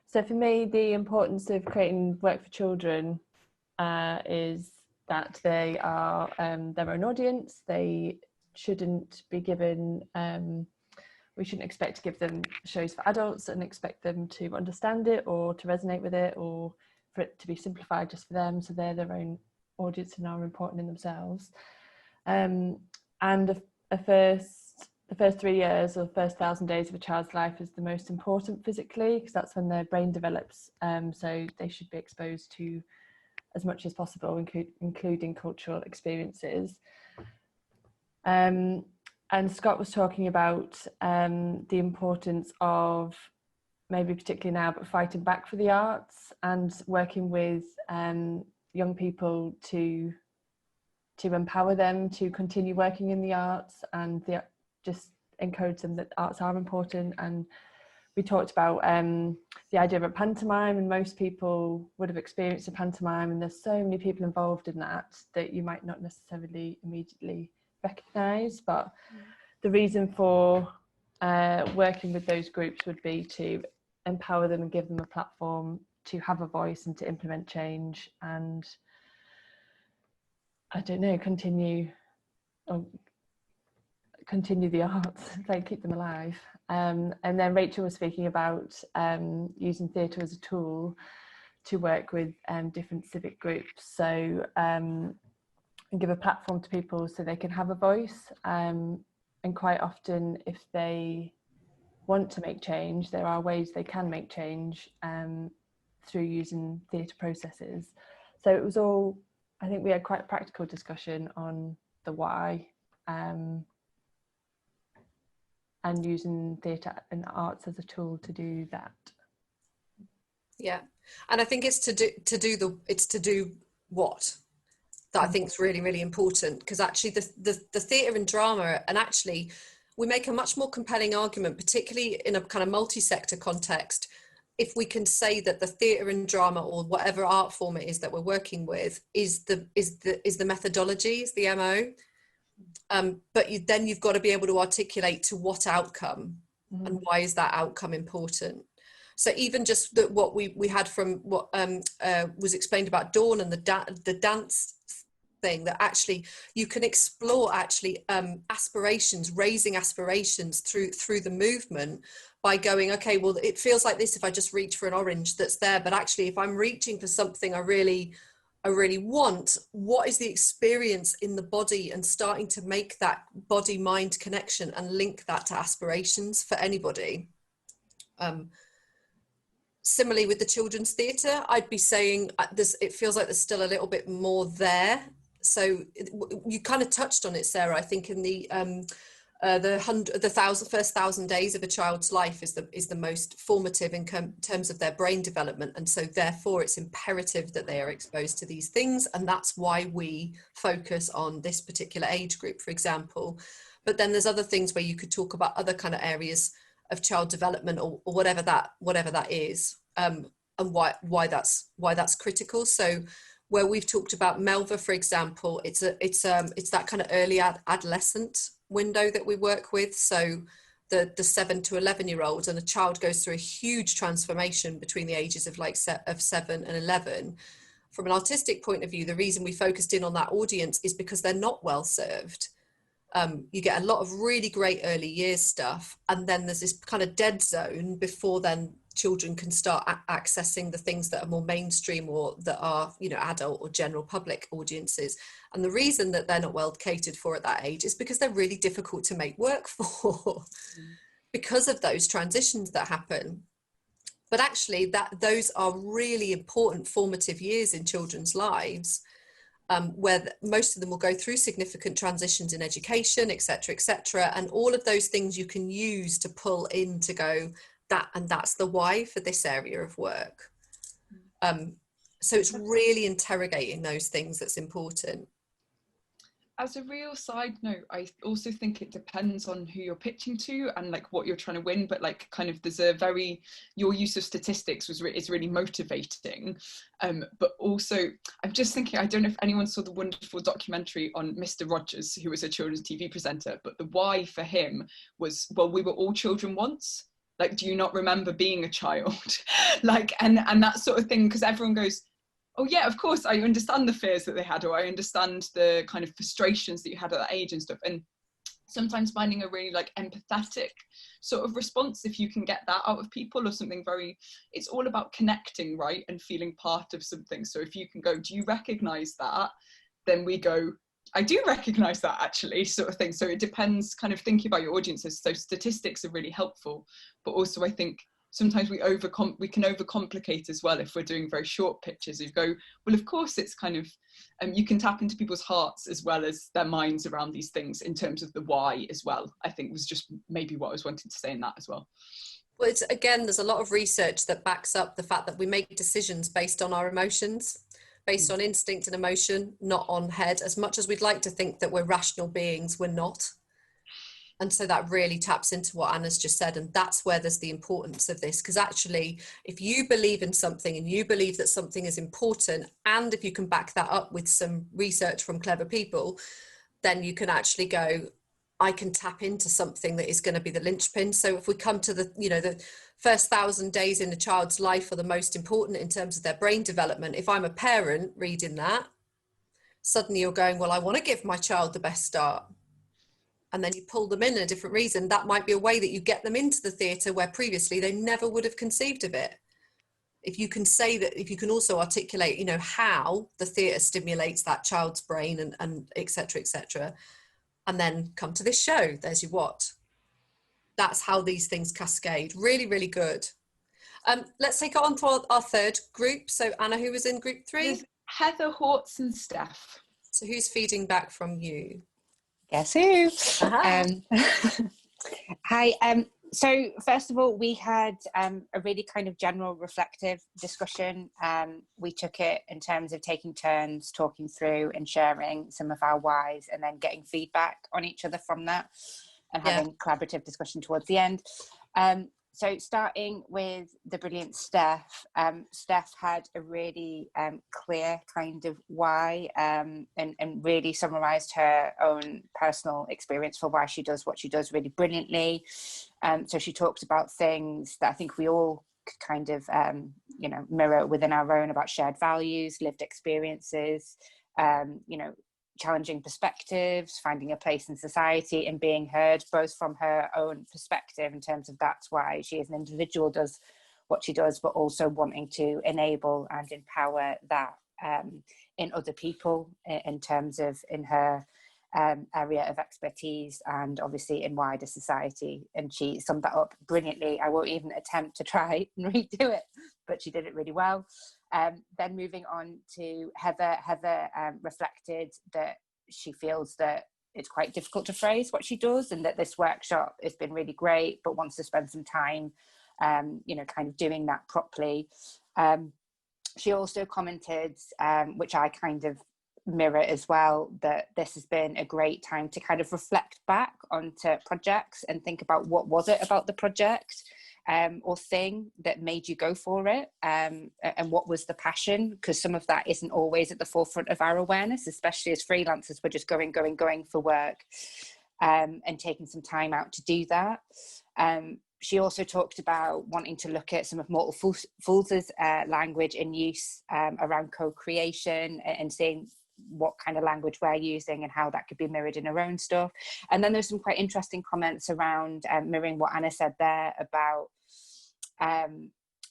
Speaker 5: so for me, the importance of creating work for children is that they are their own audience. They shouldn't be given, we shouldn't expect to give them shows for adults and expect them to understand it or to resonate with it or for it to be simplified just for them. So they're their own audience and are important in themselves. And the first 3 years or first 1,000 days of a child's life is the most important physically, because that's when their brain develops. So they should be exposed to as much as possible, including cultural experiences. And Scott was talking about the importance of, maybe particularly now, but fighting back for the arts and working with young people to empower them to continue working in the arts and just encourage them that arts are important. And we talked about the idea of a pantomime, and most people would have experienced a pantomime, and there's so many people involved in that you might not necessarily immediately recognise, but the reason for working with those groups would be to empower them and give them a platform to have a voice and to implement change and, I don't know, continue the arts, like keep them alive. And then Rachel was speaking about using theatre as a tool to work with different civic groups, so and give a platform to people so they can have a voice. And quite often, if they want to make change, there are ways they can make change through using theatre processes. So it was all, I think we had quite a practical discussion on the why, and using theatre and arts as a tool to do that. Yeah, and I think it's to do what that I think is really, really important, because actually the theatre and drama, and actually we make a much more compelling argument, particularly in a kind of multi-sector context, if we can say that the theatre and drama, or whatever art form it is that we're working with, is the methodology, is the MO. But then you've got to be able to articulate to what outcome, and why is that outcome important. So even just what we had from what was explained about Dawn and the dance
Speaker 1: thing that actually you can explore actually aspirations, raising aspirations through the movement by going, okay, well, it feels like this if I just reach for an orange that's there, but actually if I'm reaching for something I really want, what is the experience in the body, and starting to make that body mind connection and link that to aspirations for anybody. Similarly with the children's theatre, I'd be saying it feels like there's still a little bit more there. So you kind of touched on it, Sarah. I think in the first 1,000 days of a child's life is the most formative in terms of their brain development, and so therefore it's imperative that they are exposed to these things, and that's why we focus on this particular age group, for example. But then there's other things where you could talk about other kind of areas of child development, or whatever that is, and why that's critical. So where we've talked about Melva, for example, it's that kind of early adolescent window that we work with. So the 7 to 11-year-olds, and a child goes through a huge transformation between the ages of 7 and 11. From an artistic point of view, the reason we focused in on that audience is because they're not well served. You get a lot of really great early years stuff, and then there's this kind of dead zone before then children can start accessing the things that are more mainstream, or that are, you know, adult or general public audiences. And the reason that they're not well catered for at that age is because they're really difficult to make work for because of those transitions that happen. But actually those are really important formative years in children's lives, where most of them will go through significant transitions in education, etc., and all of those things you can use to pull in to go, that's the why for this area of work. So it's really interrogating those things that's important.
Speaker 3: As a real side note, I also think it depends on who you're pitching to and like what you're trying to win, but like kind of your use of statistics is really motivating. But also I'm just thinking, I don't know if anyone saw the wonderful documentary on Mr. Rogers, who was a children's TV presenter, but the why for him was, well, we were all children once. Like, do you not remember being a child? Like, and that sort of thing, because everyone goes, oh yeah, of course, I understand the fears that they had, or I understand the kind of frustrations that you had at that age and stuff. And sometimes finding a really like empathetic sort of response, if you can get that out of people, or something it's all about connecting, right? And feeling part of something. So if you can go, do you recognize that? Then we go, I do recognize that actually, sort of thing. So it depends, kind of thinking about your audiences. So statistics are really helpful, but also I think sometimes we can overcomplicate as well if we're doing very short pitches. You go, well, of course it's kind of, you can tap into people's hearts as well as their minds around these things in terms of the why as well, I think was just maybe what I was wanting to say in that as well.
Speaker 1: Well, it's, again, there's a lot of research that backs up the fact that we make decisions based on our emotions, based on instinct and emotion, not on head. As much as we'd like to think that we're rational beings, we're not. And so that really taps into what Anna's just said. And that's where there's the importance of this. Because actually, if you believe in something and you believe that something is important, and if you can back that up with some research from clever people, then you can actually go, I can tap into something that is going to be the linchpin. So if we come to the first 1,000 days in a child's life are the most important in terms of their brain development. If I'm a parent reading that, suddenly you're going, well, I want to give my child the best start. And then you pull them in a different reason. That might be a way that you get them into the theatre where previously they never would have conceived of it. If you can say that, if you can also articulate, how the theatre stimulates that child's brain and et cetera, and then come to this show, there's your what. That's how these things cascade. Really, really good. Let's take it on to our third group. So Anna, who was in group 3?
Speaker 3: There's Heather, Horton and Steph.
Speaker 1: So who's feeding back from you?
Speaker 12: Guess who? Hi. So first of all, we had a really kind of general reflective discussion. We took it in terms of taking turns, talking through and sharing some of our whys, and then getting feedback on each other from that, and having collaborative discussion towards the end. So starting with the brilliant Steph, Steph had a really clear kind of why, and really summarised her own personal experience for why she does what she does really brilliantly. So she talked about things that I think we all could kind of, mirror within our own, about shared values, lived experiences, challenging perspectives, finding a place in society and being heard, both from her own perspective in terms of that's why she as an individual does what she does, but also wanting to enable and empower that in other people in terms of in her area of expertise and obviously in wider society. And she summed that up brilliantly. I won't even attempt to try and redo it, but she did it really well. Then moving on to Heather. Heather reflected that she feels that it's quite difficult to phrase what she does and that this workshop has been really great, but wants to spend some time, you know, kind of doing that properly. She also commented, which I kind of mirror as well, that this has been a great time to kind of reflect back onto projects and think about what was it about the project or thing that made you go for it, and what was the passion, because some of that isn't always at the forefront of our awareness, especially as freelancers. We're just going for work, and taking some time out to do that. She also talked about wanting to look at some of Mortal Fools' language in use around co-creation and seeing what kind of language we're using and how that could be mirrored in our own stuff. And then there's some quite interesting comments around mirroring what Anna said there about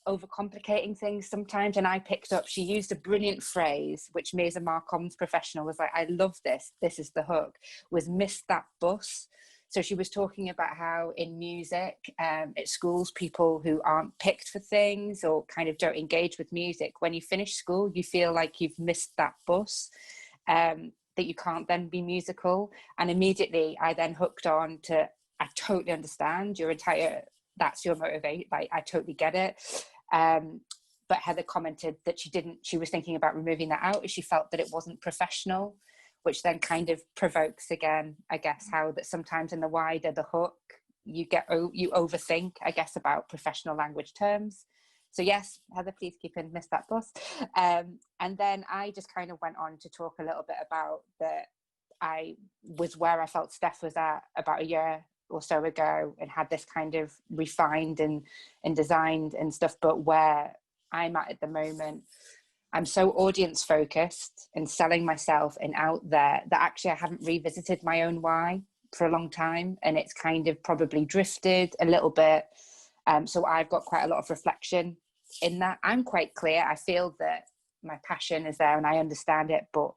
Speaker 12: overcomplicating things sometimes. And I picked up, she used a brilliant phrase, which me as a Marcoms professional was like, I love this, this is the hook, was miss that bus. So she was talking about how in music, at schools, people who aren't picked for things or kind of don't engage with music, when you finish school, you feel like you've missed that bus, that you can't then be musical. And immediately I then hooked on to, I totally understand your entire, that's your motivate, like I totally get it. But Heather commented that she was thinking about removing that out as she felt that it wasn't professional, which then kind of provokes again, I guess, how that sometimes in the wider the hook, you overthink, I guess, about professional language terms. So yes, Heather, please keep in miss that bus. And then I just kind of went on to talk a little bit about that I was where I felt Steph was at about a year or so ago and had this kind of refined and designed and stuff, but where I'm at the moment, I'm so audience focused and selling myself and out there that actually I haven't revisited my own why for a long time. And it's kind of probably drifted a little bit. So I've got quite a lot of reflection in that. I'm quite clear. I feel that my passion is there and I understand it, but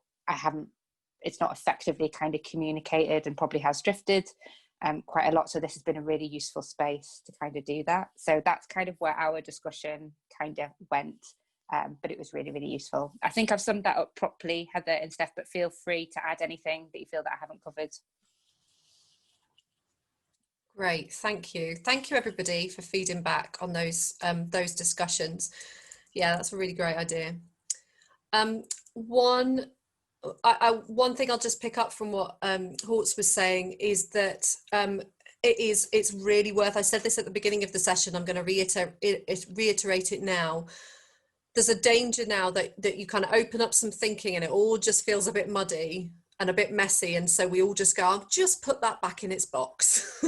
Speaker 12: it's not effectively kind of communicated and probably has drifted quite a lot. So this has been a really useful space to kind of do that. So that's kind of where our discussion kind of went. But it was really, really useful. I think I've summed that up properly, Heather and Steph, but feel free to add anything that you feel that I haven't covered.
Speaker 1: Great, thank you. Thank you, everybody, for feeding back on those discussions. Yeah, that's a really great idea. One thing I'll just pick up from what Hortz was saying is that it's really worth, I said this at the beginning of the session, I'm going to reiterate it now. There's a danger now that you kind of open up some thinking and it all just feels a bit muddy and a bit messy. And so we all just go, I'll just put that back in its box.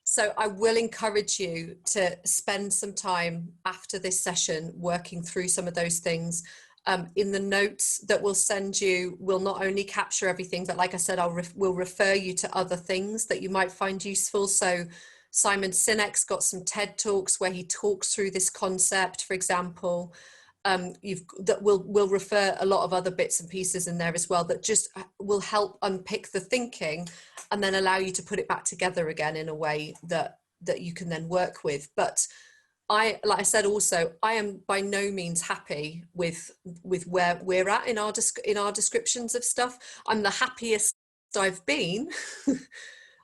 Speaker 1: So I will encourage you to spend some time after this session working through some of those things. In the notes that we'll send you, we'll not only capture everything, but like I said, we'll refer you to other things that you might find useful. So Simon Sinek's got some TED Talks where he talks through this concept, for example. We'll refer a lot of other bits and pieces in there as well that just will help unpick the thinking and then allow you to put it back together again in a way that you can then work with. But like I said, also, I am by no means happy with where we're at in our descriptions of stuff. I'm the happiest I've been,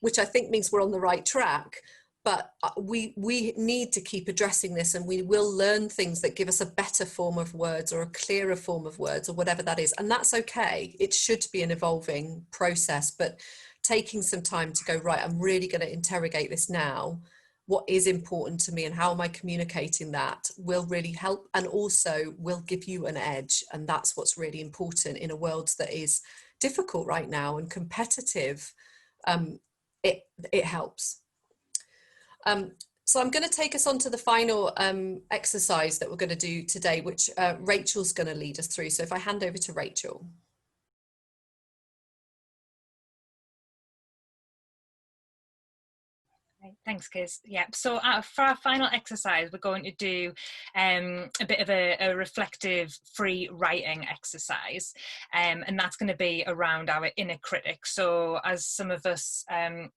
Speaker 1: which I think means we're on the right track. But we need to keep addressing this, and we will learn things that give us a better form of words or a clearer form of words or whatever that is. And that's okay. It should be an evolving process, but taking some time to go, right, I'm really going to interrogate this now. What is important to me and how am I communicating that will really help, and also will give you an edge. And that's what's really important in a world that is difficult right now and competitive. It helps. So I'm going to take us on to the final exercise that we're going to do today, which Rachel's going to lead us through. So if I hand over to Rachel.
Speaker 2: Thanks, Kiz. Yeah, so for our final exercise, we're going to do a bit of a reflective free writing exercise, and that's going to be around our inner critic. So as some of us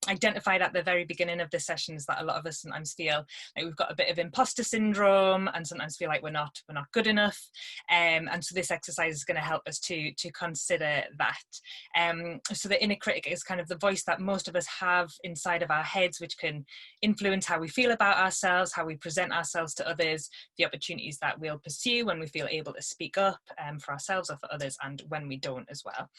Speaker 2: identified at the very beginning of the sessions, that a lot of us sometimes feel like we've got a bit of imposter syndrome and sometimes feel like we're not good enough, and so this exercise is going to help us to consider that. So the inner critic is kind of the voice that most of us have inside of our heads, which can influence how we feel about ourselves, how we present ourselves to others, the opportunities that we'll pursue when we feel able to speak up for ourselves or for others, and when we don't as well.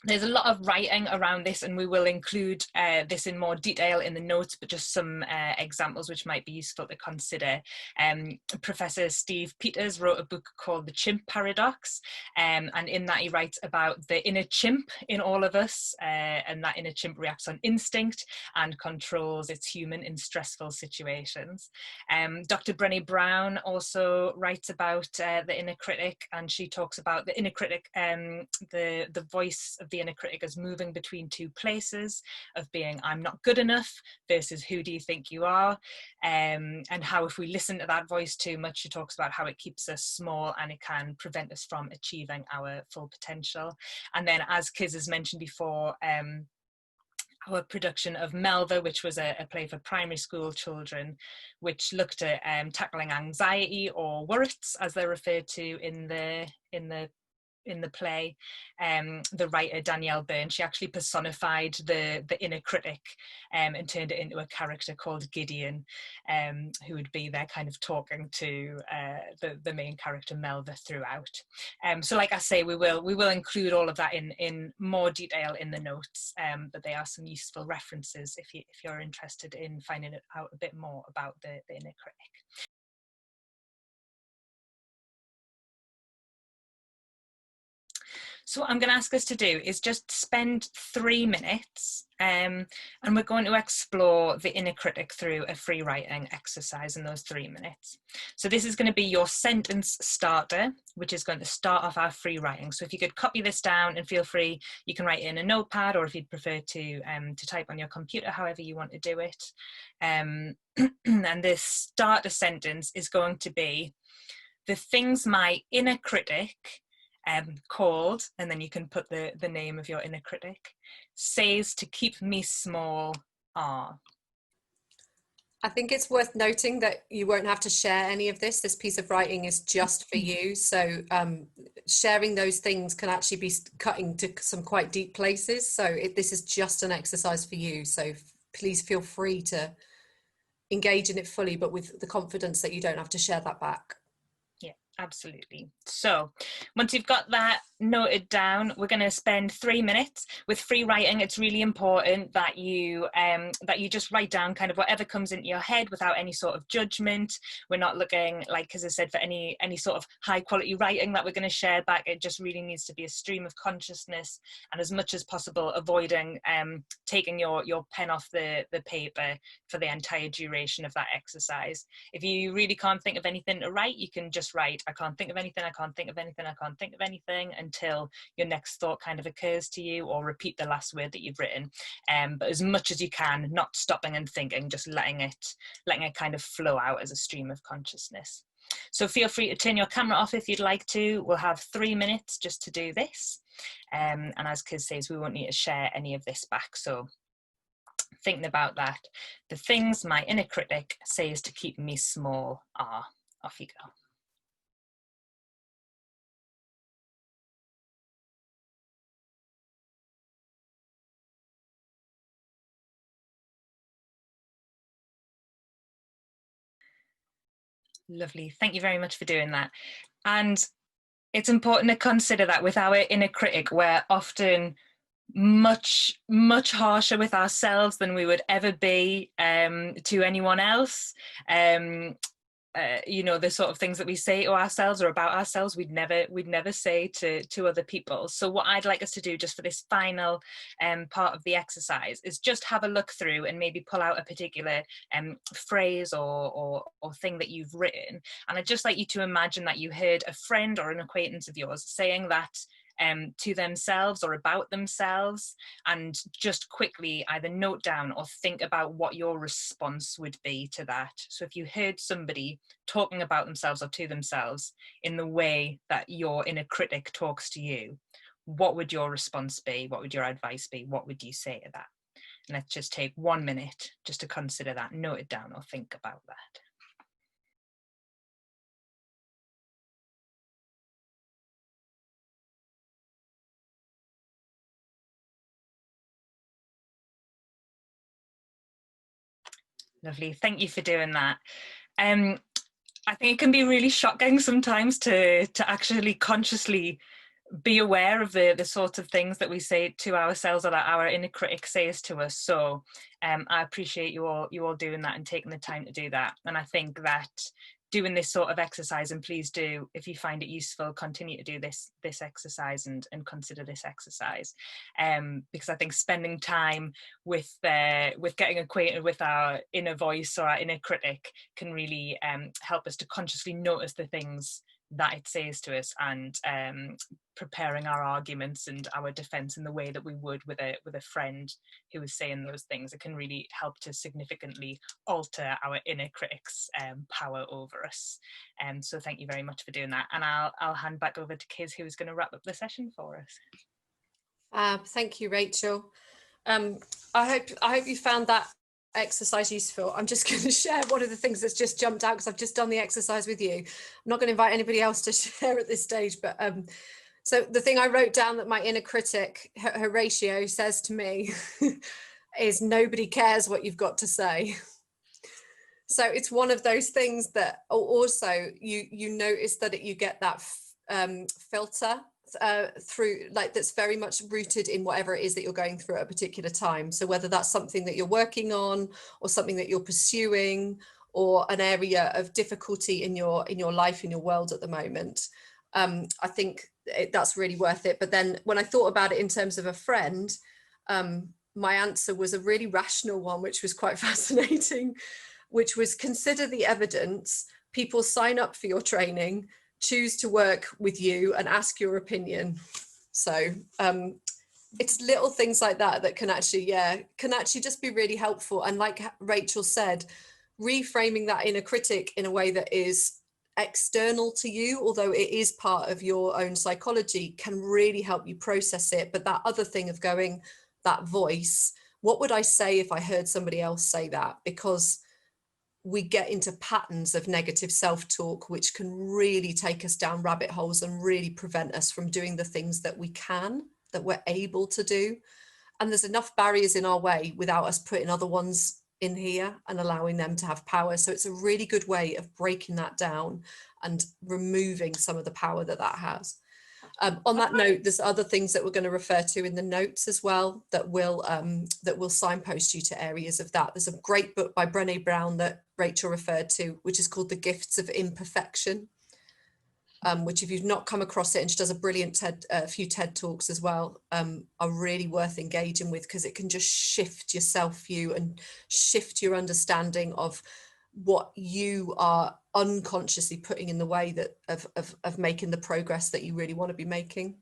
Speaker 2: There's a lot of writing around this, and we will include this in more detail in the notes, but just some examples which might be useful to consider. Professor Steve Peters wrote a book called The Chimp Paradox, and in that he writes about the inner chimp in all of us, and that inner chimp reacts on instinct and controls its human in stressful situations. Dr. Brené Brown also writes about the inner critic, and she talks about the inner critic, the voice of the inner critic as moving between two places of being I'm not good enough versus who do you think you are, and how if we listen to that voice too much, she talks about how it keeps us small and it can prevent us from achieving our full potential. And then, as Kiz has mentioned before, our production of Melva, which was a play for primary school children, which looked at tackling anxiety, or worrits as they're referred to in the play. The writer Danielle Byrne, she actually personified the inner critic and turned it into a character called Gideon, who would be there kind of talking to the main character Melva throughout. So like I say, we will include all of that in more detail in the notes, but they are some useful references if you're interested in finding out a bit more about the inner critic. So what I'm going to ask us to do is just spend 3 minutes, and we're going to explore the inner critic through a free writing exercise in those 3 minutes. So this is going to be your sentence starter, which is going to start off our free writing. So if you could copy this down, and feel free, you can write it in a notepad, or if you'd prefer to type on your computer, however you want to do it. And this starter sentence is going to be, the things my inner critic called, and then you can put the name of your inner critic, says to keep me small are.
Speaker 1: I think it's worth noting that you won't have to share any of this. This piece of writing is just for you. So sharing those things can actually be cutting to some quite deep places. So this is just an exercise for you. So please feel free to engage in it fully, but with the confidence that you don't have to share that back.
Speaker 2: Absolutely. So once you've got that noted down, we're going to spend 3 minutes with free writing. It's really important that you just write down kind of whatever comes into your head without any sort of judgment. We're not looking, like as I said, for any sort of high quality writing that we're going to share back. It just really needs to be a stream of consciousness, and as much as possible avoiding taking your pen off the paper for the entire duration of that exercise. If you really can't think of anything to write, you can just write, I can't think of anything, I can't think of anything, I can't think of anything, until your next thought kind of occurs to you, or repeat the last word that you've written. But as much as you can, not stopping and thinking, just letting it kind of flow out as a stream of consciousness. So feel free to turn your camera off if you'd like to. We'll have 3 minutes just to do this. And as Kiz says, we won't need to share any of this back. So thinking about that, the things my inner critic says to keep me small are. Off you go. Lovely. Thank you very much for doing that. And it's important to consider that with our inner critic, we're often much harsher with ourselves than we would ever be to anyone else. You know, the sort of things that we say to ourselves or about ourselves, we'd never say to other people. So what I'd like us to do just for this final part of the exercise is just have a look through and maybe pull out a particular phrase or thing that you've written. And I'd just like you to imagine that you heard a friend or an acquaintance of yours saying that to themselves or about themselves, and just quickly either note down or think about what your response would be to that. So if you heard somebody talking about themselves or to themselves in the way that your inner critic talks to you, what would your response be? What would your advice be? What would you say to that? And let's just take 1 minute just to consider that, note it down or think about that. Lovely, thank you for doing that. I think it can be really shocking sometimes to actually consciously be aware of the sort of things that we say to ourselves or that our inner critic says to us. So I appreciate you all doing that and taking the time to do that. And I think that doing this sort of exercise, and please do, if you find it useful, continue to do this exercise and consider this exercise, because I think spending time with getting acquainted with our inner voice or our inner critic can really help us to consciously notice the things that it says to us, and preparing our arguments and our defense in the way that we would with a friend who is saying those things. It can really help to significantly alter our inner critic's power over us. So thank you very much for doing that, and I'll hand back over to Kiz, who is going to wrap up the session for us.
Speaker 1: Thank you, Rachel. I hope you found that exercise useful. I'm just going to share one of the things that's just jumped out because I've just done the exercise with you. I'm not going to invite anybody else to share at this stage, but so the thing I wrote down that my inner critic, Horatio, says to me is, nobody cares what you've got to say. So it's one of those things that also you notice that you get that filter through, like, that's very much rooted in whatever it is that you're going through at a particular time. So whether that's something that you're working on or something that you're pursuing or an area of difficulty in your life, in your world at the moment, I think that's really worth it. But then when I thought about it in terms of a friend, my answer was a really rational one, which was quite fascinating, which was, consider the evidence. People sign up for your training, choose to work with you and ask your opinion. So it's little things like that can actually just be really helpful. And like Rachel said, reframing that inner critic in a way that is external to you, although it is part of your own psychology, can really help you process it. But that other thing of going, that voice, what would I say if I heard somebody else say that? Because we get into patterns of negative self-talk, which can really take us down rabbit holes and really prevent us from doing the things that we're able to do. And there's enough barriers in our way without us putting other ones in here and allowing them to have power. So it's a really good way of breaking that down and removing some of the power that has. On that note, there's other things that we're going to refer to in the notes as well that will signpost you to areas of that. There's a great book by Brené Brown that Rachel referred to, which is called The Gifts of Imperfection, which, if you've not come across it, and she does a brilliant few TED Talks as well, are really worth engaging with, because it can just shift your self-view and shift your understanding of what you are unconsciously putting in the way that of making the progress that you really want to be making.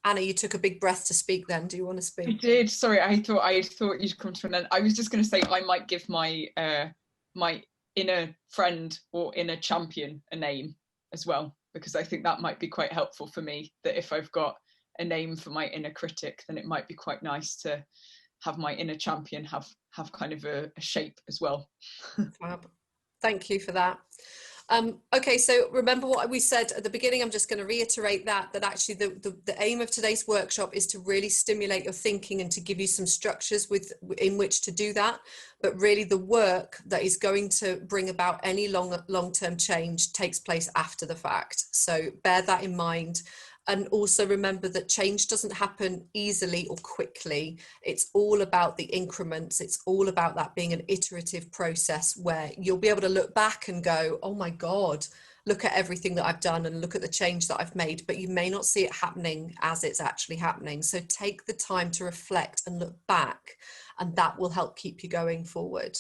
Speaker 1: Anna, you took a big breath to speak then. Do you want to speak?
Speaker 3: I did. Sorry, I thought you'd come to an end. I was just going to say I might give my my inner friend or inner champion a name as well, because I think that might be quite helpful for me, that if I've got a name for my inner critic, then it might be quite nice to have my inner champion have kind of a shape as well.
Speaker 1: Fab. Thank you for that. Okay, so remember what we said at the beginning. I'm just going to reiterate that actually the aim of today's workshop is to really stimulate your thinking and to give you some structures in which to do that. But really the work that is going to bring about any long-term change takes place after the fact. So bear that in mind. And also remember that change doesn't happen easily or quickly. It's all about the increments. It's all about that being an iterative process where you'll be able to look back and go, oh my God, look at everything that I've done and look at the change that I've made, but you may not see it happening as it's actually happening. So take the time to reflect and look back, and that will help keep you going forward.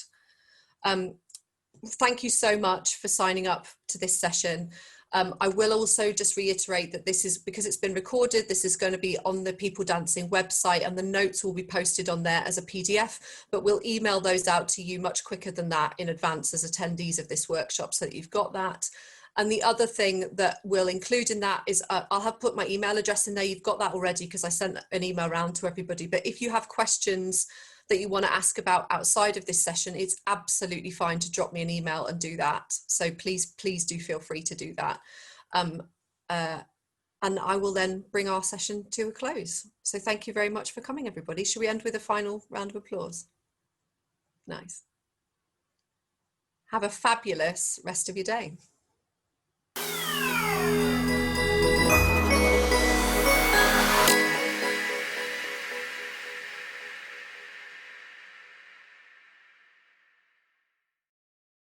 Speaker 1: Thank you so much for signing up to this session. I will also just reiterate that this is, because it's been recorded, this is going to be on the People Dancing website, and the notes will be posted on there as a PDF, but we'll email those out to you much quicker than that in advance as attendees of this workshop, so that you've got that. And the other thing that we'll include in that is I'll have put my email address in there. You've got that already because I sent an email around to everybody. But if you have questions that you want to ask about outside of this session, it's absolutely fine to drop me an email and do that. So please do feel free to do that. And I will then bring our session to a close. So thank you very much for coming, everybody. Should we end with a final round of applause? Nice. Have a fabulous rest of your day.